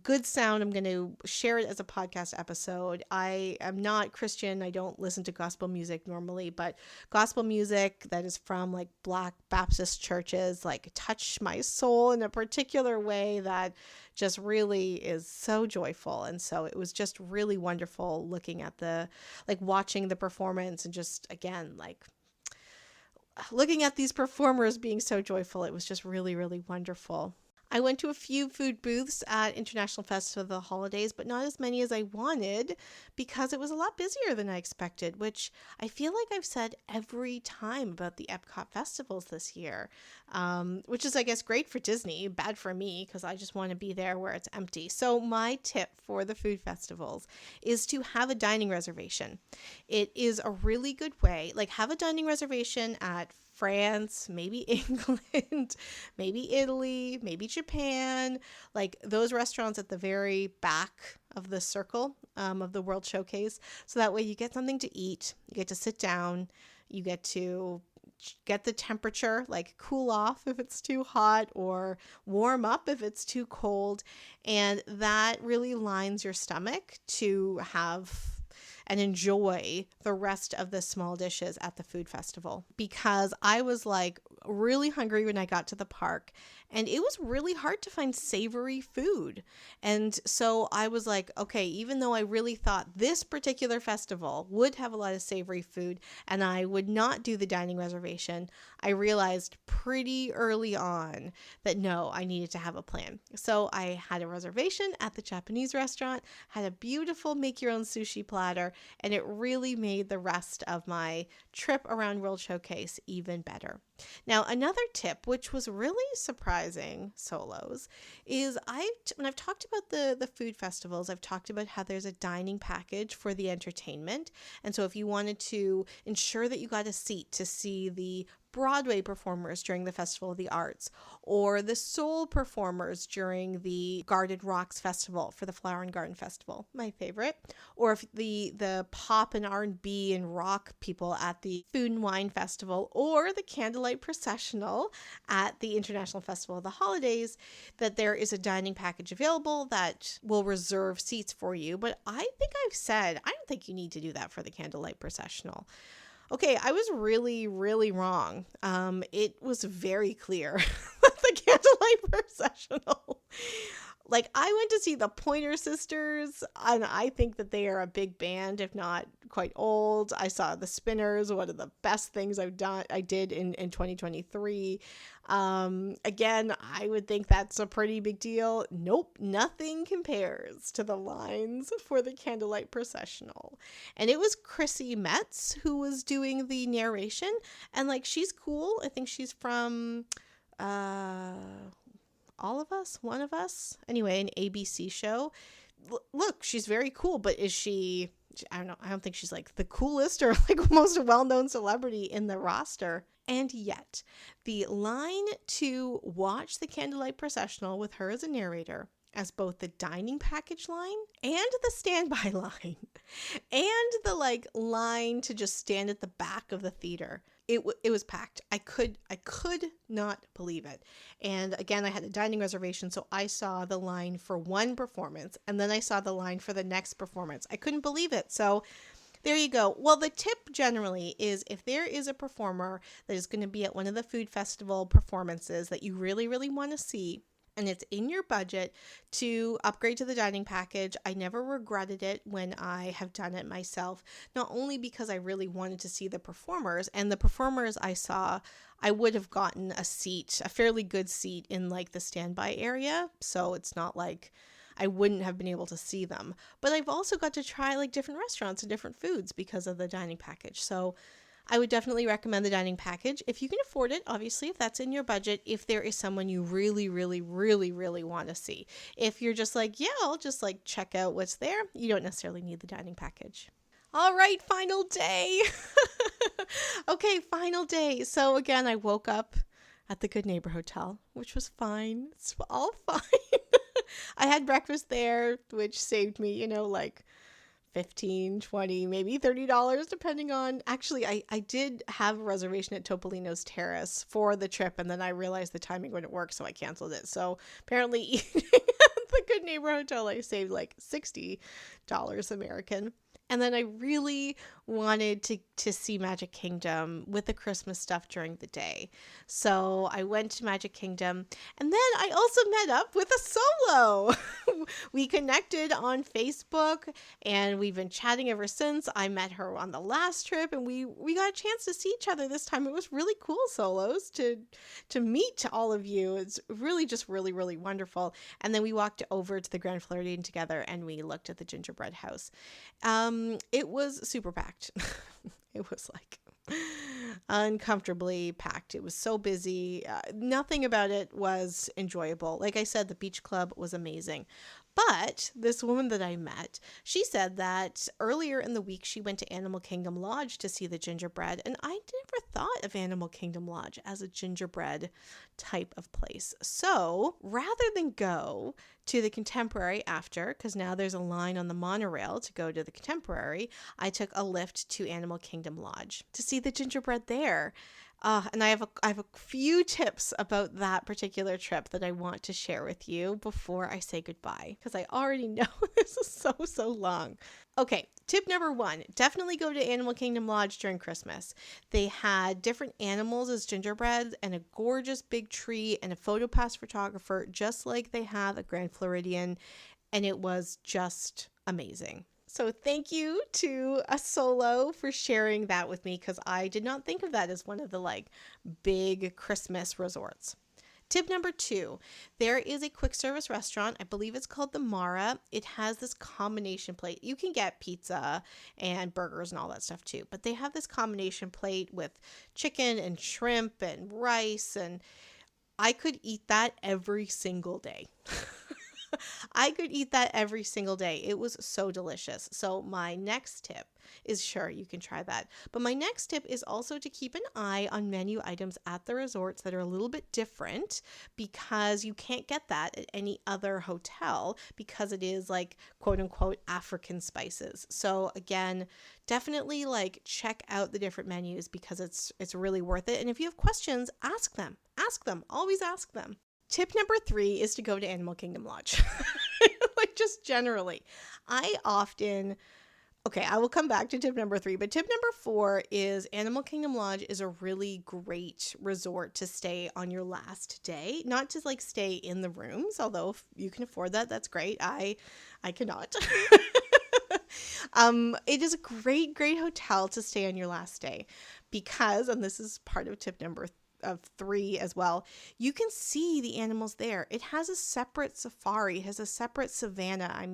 good sound. I'm going to share it as a podcast episode. I am not Christian. I don't listen to gospel music normally, but gospel music that is from like Black Baptist churches like touch my soul in a particular way that just really is so joyful. And so it was just really wonderful looking at watching the performance and just, again, like looking at these performers being so joyful. It was just really, really wonderful. I went to a few food booths at International Festival of the Holidays, but not as many as I wanted because it was a lot busier than I expected, which I feel like I've said every time about the Epcot festivals this year, which is, I guess, great for Disney, bad for me because I just want to be there where it's empty. So my tip for the food festivals is to have a dining reservation. It is a really good way, like have a dining reservation at France, maybe England, maybe Italy, maybe Japan, like those restaurants at the very back of the circle of the World Showcase. So that way you get something to eat, you get to sit down, you get to get the temperature, like cool off if it's too hot or warm up if it's too cold. And that really lines your stomach to have and enjoy the rest of the small dishes at the food festival, because I was like really hungry when I got to the park and it was really hard to find savory food. And so I was like, okay, even though I really thought this particular festival would have a lot of savory food and I would not do the dining reservation, I realized pretty early on that no, I needed to have a plan. So I had a reservation at the Japanese restaurant, had a beautiful make your own sushi platter, and it really made the rest of my trip around World Showcase even better. Now, another tip, which was really surprising, solos, is when I've talked about the food festivals, I've talked about how there's a dining package for the entertainment. And so if you wanted to ensure that you got a seat to see the Broadway performers during the Festival of the Arts, or the soul performers during the Garden Rocks Festival for the Flower and Garden Festival, my favorite, or if the pop and R&B and rock people at the Food and Wine Festival, or the Candlelight Processional at the International Festival of the Holidays, that there is a dining package available that will reserve seats for you. But I think I've said, I don't think you need to do that for the Candlelight Processional. Okay, I was really, really wrong. It was very clear that the Candlelight Processional. Like, I went to see the Pointer Sisters, and I think that they are a big band, if not quite old. I saw the Spinners, one of the best things I did in 2023. Again, I would think that's a pretty big deal. Nope, nothing compares to the lines for the Candlelight Processional. And it was Chrissy Metz who was doing the narration, and like, she's cool. I think she's from All of Us, One of Us, anyway, an ABC show. Look, she's very cool, but is she, I don't know, I don't think she's like the coolest or like most well-known celebrity in the roster. And yet, the line to watch the Candlelight Processional with her as a narrator, as both the dining package line and the standby line, and the like line to just stand at the back of the theater, it was packed. I could not believe it. And again, I had a dining reservation, so I saw the line for one performance, and then I saw the line for the next performance. I couldn't believe it. So there you go. Well, the tip generally is if there is a performer that is going to be at one of the food festival performances that you really, really want to see, and it's in your budget to upgrade to the dining package. I never regretted it when I have done it myself, not only because I really wanted to see the performers, and the performers I saw, I would have gotten a seat, a fairly good seat in like the standby area. So it's not like I wouldn't have been able to see them, but I've also got to try like different restaurants and different foods because of the dining package. So I would definitely recommend the dining package if you can afford it, obviously, if that's in your budget, if there is someone you really, really, really, really want to see. If you're just like, yeah, I'll just like check out what's there, you don't necessarily need the dining package. All right, final day. Okay, final day. So again, I woke up at the Good Neighbor Hotel, which was fine. It's all fine. I had breakfast there, which saved me, like $15, $20, maybe $30, depending on, actually, I did have a reservation at Topolino's Terrace for the trip, and then I realized the timing wouldn't work, so I canceled it. So apparently eating at the Good neighbor hotel, I saved like $60 American. And then I really wanted to see Magic Kingdom with the Christmas stuff during the day. So I went to Magic Kingdom, and then I also met up with a solo. We connected on Facebook, and we've been chatting ever since. I met her on the last trip, and we got a chance to see each other this time. It was really cool, solos, to meet all of you. It's really just really, really wonderful. And then we walked over to the Grand Floridian together, and we looked at the gingerbread house. It was super packed. It was like uncomfortably packed. It was so busy. Nothing about it was enjoyable. Like I said, the beach club was amazing. But this woman that I met, she said that earlier in the week she went to Animal Kingdom Lodge to see the gingerbread, and I never thought of Animal Kingdom Lodge as a gingerbread type of place. So rather than go to the Contemporary after, because now there's a line on the monorail to go to the Contemporary, I took a lift to Animal Kingdom Lodge to see the gingerbread there. And I have a few tips about that particular trip that I want to share with you before I say goodbye, because I already know this is so long. Okay, tip number 1, definitely go to Animal Kingdom Lodge during Christmas. They had different animals as gingerbread and a gorgeous big tree and a PhotoPass photographer, just like they have at Grand Floridian, and it was just amazing. So thank you to a solo for sharing that with me, because I did not think of that as one of the like big Christmas resorts. Tip number 2, there is a quick service restaurant. I believe it's called the Mara. It has this combination plate. You can get pizza and burgers and all that stuff too, but they have this combination plate with chicken and shrimp and rice, and I could eat that every single day. I could eat that every single day. It was so delicious. So my next tip is, sure, you can try that. But my next tip is also to keep an eye on menu items at the resorts that are a little bit different, because you can't get that at any other hotel because it is like quote unquote African spices. So again, definitely like check out the different menus because it's really worth it. And if you have questions, ask them. Always ask them. Tip number 3 is to go to Animal Kingdom Lodge. Like just generally. I will come back to tip number 3, but tip number 4 is Animal Kingdom Lodge is a really great resort to stay on your last day. Not to like stay in the rooms, although if you can afford that, that's great. I cannot. It is a great hotel to stay on your last day because, and this is part of tip number of 3 as well, you can see the animals there. It has a separate safari, it has a separate savannah,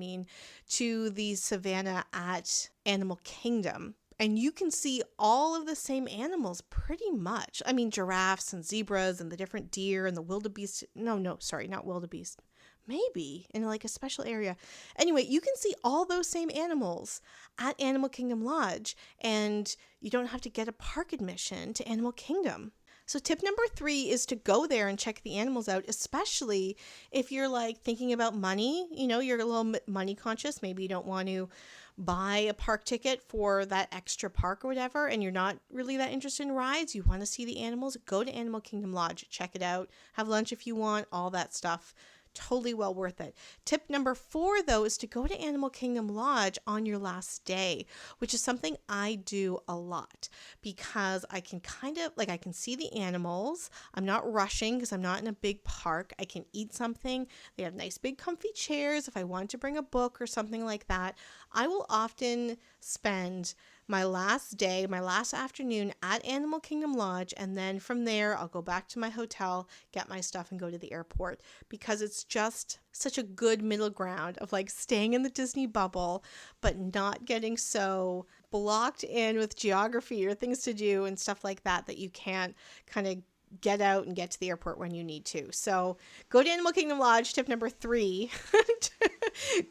to the savannah at Animal Kingdom. And you can see all of the same animals pretty much. Giraffes and zebras and the different deer and the wildebeest. Not wildebeest. Maybe in like a special area. Anyway, you can see all those same animals at Animal Kingdom Lodge, and you don't have to get a park admission to Animal Kingdom. So tip number 3 is to go there and check the animals out, especially if you're like thinking about money, you're a little bit money conscious. Maybe you don't want to buy a park ticket for that extra park or whatever, and you're not really that interested in rides. You want to see the animals, go to Animal Kingdom Lodge, check it out, have lunch if you want, all that stuff. Totally well worth it. Tip number 4, though, is to go to Animal Kingdom Lodge on your last day, which is something I do a lot because I can I can see the animals. I'm not rushing because I'm not in a big park. I can eat something. They have nice big comfy chairs. If I want to bring a book or something like that, I will often spend my last day, my last afternoon at Animal Kingdom Lodge, and then from there I'll go back to my hotel, get my stuff, and go to the airport, because it's just such a good middle ground of like staying in the Disney bubble but not getting so blocked in with geography or things to do and stuff like that you can't kind of get out and get to the airport when you need to. So go to Animal Kingdom Lodge, tip number 3.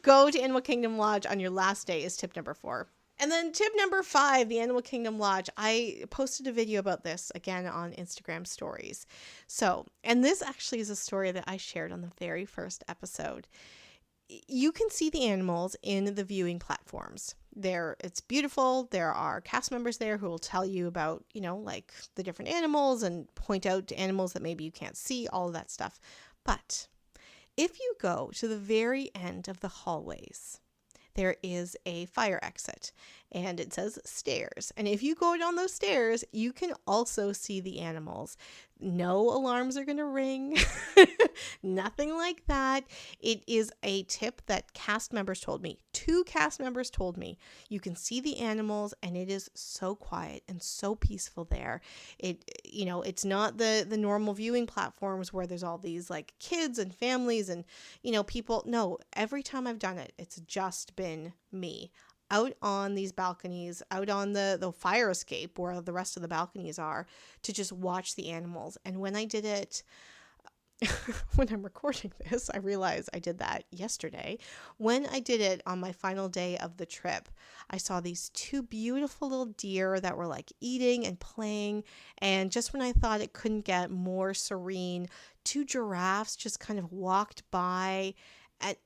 Go to Animal Kingdom Lodge on your last day is tip number 4. And then tip number 5, the Animal Kingdom Lodge. I posted a video about this again on Instagram stories. And this actually is a story that I shared on the very first episode. You can see the animals in the viewing platforms. It's beautiful. There are cast members there who will tell you about, like the different animals and point out to animals that maybe you can't see, all of that stuff. But If you go to the very end of the hallways, there is a fire exit and it says stairs. And if you go down those stairs, you can also see the animals. No alarms are going to ring, nothing like that. It is a tip that cast members told me. 2 cast members told me you can see the animals and it is so quiet and so peaceful there. It's not the normal viewing platforms where there's all these like kids and families and, people. No, every time I've done it, it's just been me out on these balconies, out on the fire escape where the rest of the balconies are, to just watch the animals. And when I did it, when I'm recording this, I realize I did that yesterday. When I did it on my final day of the trip, I saw these 2 beautiful little deer that were like eating and playing. And just when I thought it couldn't get more serene, 2 giraffes just kind of walked by, and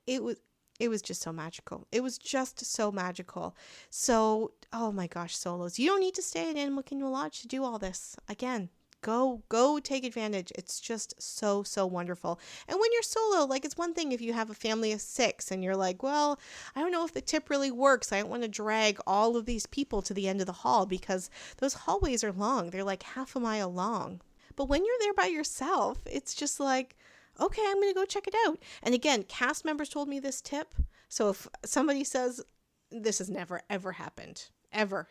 it was just so magical. It was just so magical. So, oh my gosh, solos. You don't need to stay at Animal Kingdom Lodge to do all this. Again, go take advantage. It's just so, so wonderful. And when you're solo, like, it's one thing if you have a family of 6 and you're like, well, I don't know if the tip really works. I don't want to drag all of these people to the end of the hall because those hallways are long. They're like half a mile long. But when you're there by yourself, it's just like, okay, I'm going to go check it out. And again, cast members told me this tip. So if somebody says, this has never, ever happened, ever.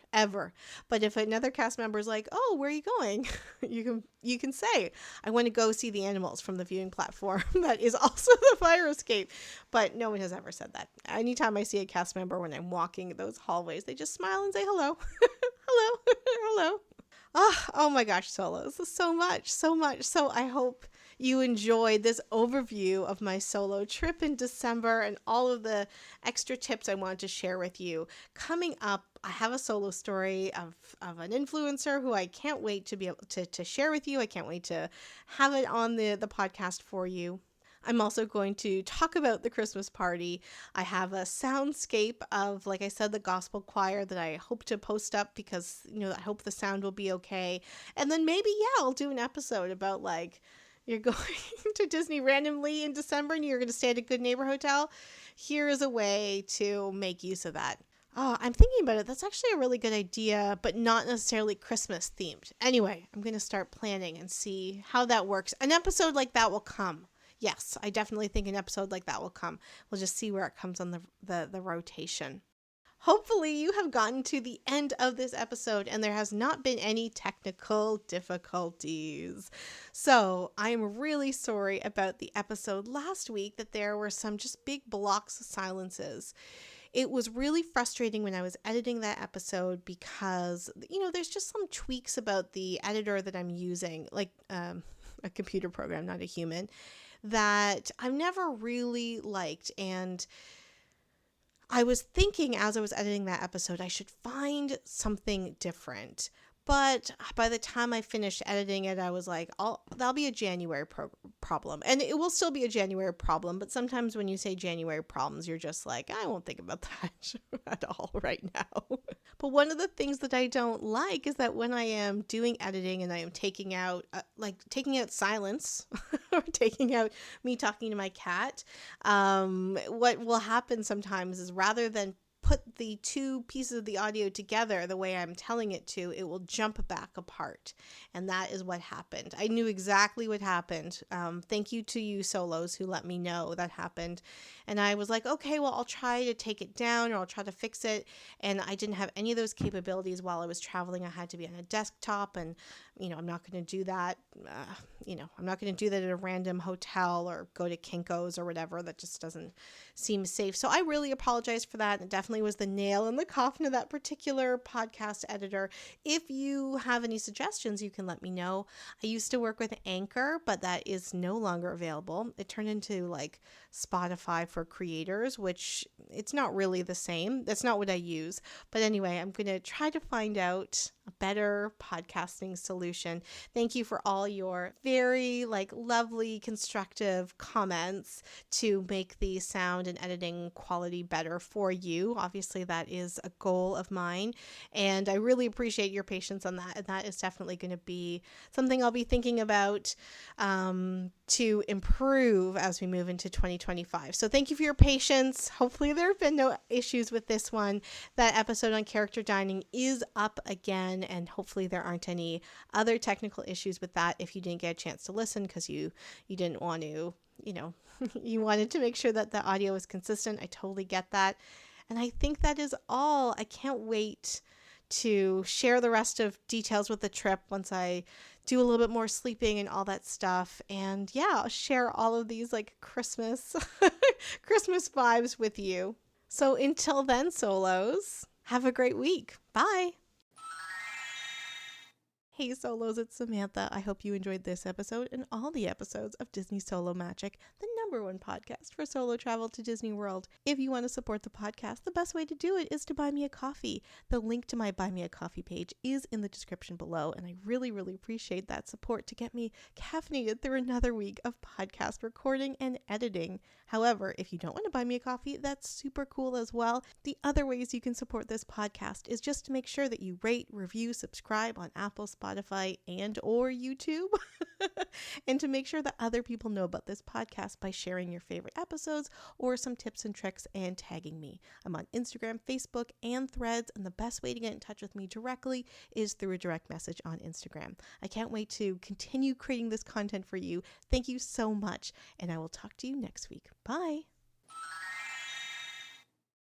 But if another cast member is like, oh, where are you going? You can say, I want to go see the animals from the viewing platform. That is also the fire escape. But no one has ever said that. Anytime I see a cast member when I'm walking those hallways, they just smile and say hello. hello. Oh my gosh, solos. So much. So I hope you enjoyed this overview of my solo trip in December and all of the extra tips I wanted to share with you. Coming up, I have a solo story of an influencer who I can't wait to be able to share with you. I can't wait to have it on the podcast for you. I'm also going to talk about the Christmas party. I have a soundscape of, like I said, the gospel choir that I hope to post up because, I hope the sound will be okay. And then maybe, I'll do an episode about like, you're going to Disney randomly in December and you're going to stay at a Good Neighbor hotel. Here is a way to make use of that. Oh, I'm thinking about it. That's actually a really good idea, but not necessarily Christmas themed. Anyway, I'm going to start planning and see how that works. An episode like that will come. Yes, I definitely think an episode like that will come. We'll just see where it comes on the rotation. Hopefully you have gotten to the end of this episode and there has not been any technical difficulties. So I'm really sorry about the episode last week that there were some just big blocks of silences. It was really frustrating when I was editing that episode because, there's just some tweaks about the editor that I'm using, like a computer program, not a human, that I've never really liked. And I was thinking as I was editing that episode, I should find something different. But by the time I finished editing it, I was like, that'll be a January problem. And it will still be a January problem. But sometimes when you say January problems, you're just like, I won't think about that at all right now. But one of the things that I don't like is that when I am doing editing and I am taking out silence or taking out me talking to my cat, what will happen sometimes is rather than put the 2 pieces of the audio together the way I'm telling it to, it will jump back apart. And that is what happened. I knew exactly what happened. Thank you to you solos who let me know that happened. And I was like, okay, well, I'll try to take it down or I'll try to fix it. And I didn't have any of those capabilities while I was traveling. I had to be on a desktop and, I'm not going to do that. I'm not going to do that at a random hotel or go to Kinko's or whatever. That just doesn't seem safe. So I really apologize for that. It definitely was the nail in the coffin of that particular podcast editor. If you have any suggestions, you can let me know. I used to work with Anchor, but that is no longer available. It turned into like Spotify for creators, which it's not really the same. That's not what I use. But anyway, I'm going to try to find out a better podcasting solution. Thank you for all your very lovely, constructive comments to make the sound and editing quality better for you. obviously that is a goal of mine, and I really appreciate your patience on that. And that is definitely going to be something I'll be thinking about to improve as we move into 2025. So thank you for your patience. Hopefully there have been no issues with this one. That episode on character dining is up again, and hopefully there aren't any other technical issues with that if you didn't get a chance to listen because you didn't want to, you wanted to make sure that the audio was consistent. I totally get that. And I think that is all. I can't wait to share the rest of details with the trip once I do a little bit more sleeping and all that stuff. And yeah, I'll share all of these like Christmas Christmas vibes with you. So until then, solos, have a great week. Bye. Hey solos, it's Samantha. I hope you enjoyed this episode and all the episodes of Disney Solo Magic, the #1 podcast for solo travel to Disney World. If you want to support the podcast, the best way to do it is to buy me a coffee. The link to my Buy Me a Coffee page is in the description below, and I really, really appreciate that support to get me caffeinated through another week of podcast recording and editing. However, if you don't want to buy me a coffee, that's super cool as well. The other ways you can support this podcast is just to make sure that you rate, review, subscribe on Apple, Spotify, and or YouTube, and to make sure that other people know about this podcast by sharing your favorite episodes or some tips and tricks and tagging me. I'm on Instagram, Facebook, and Threads, and the best way to get in touch with me directly is through a direct message on Instagram. I can't wait to continue creating this content for you. Thank you so much, and I will talk to you next week. Bye.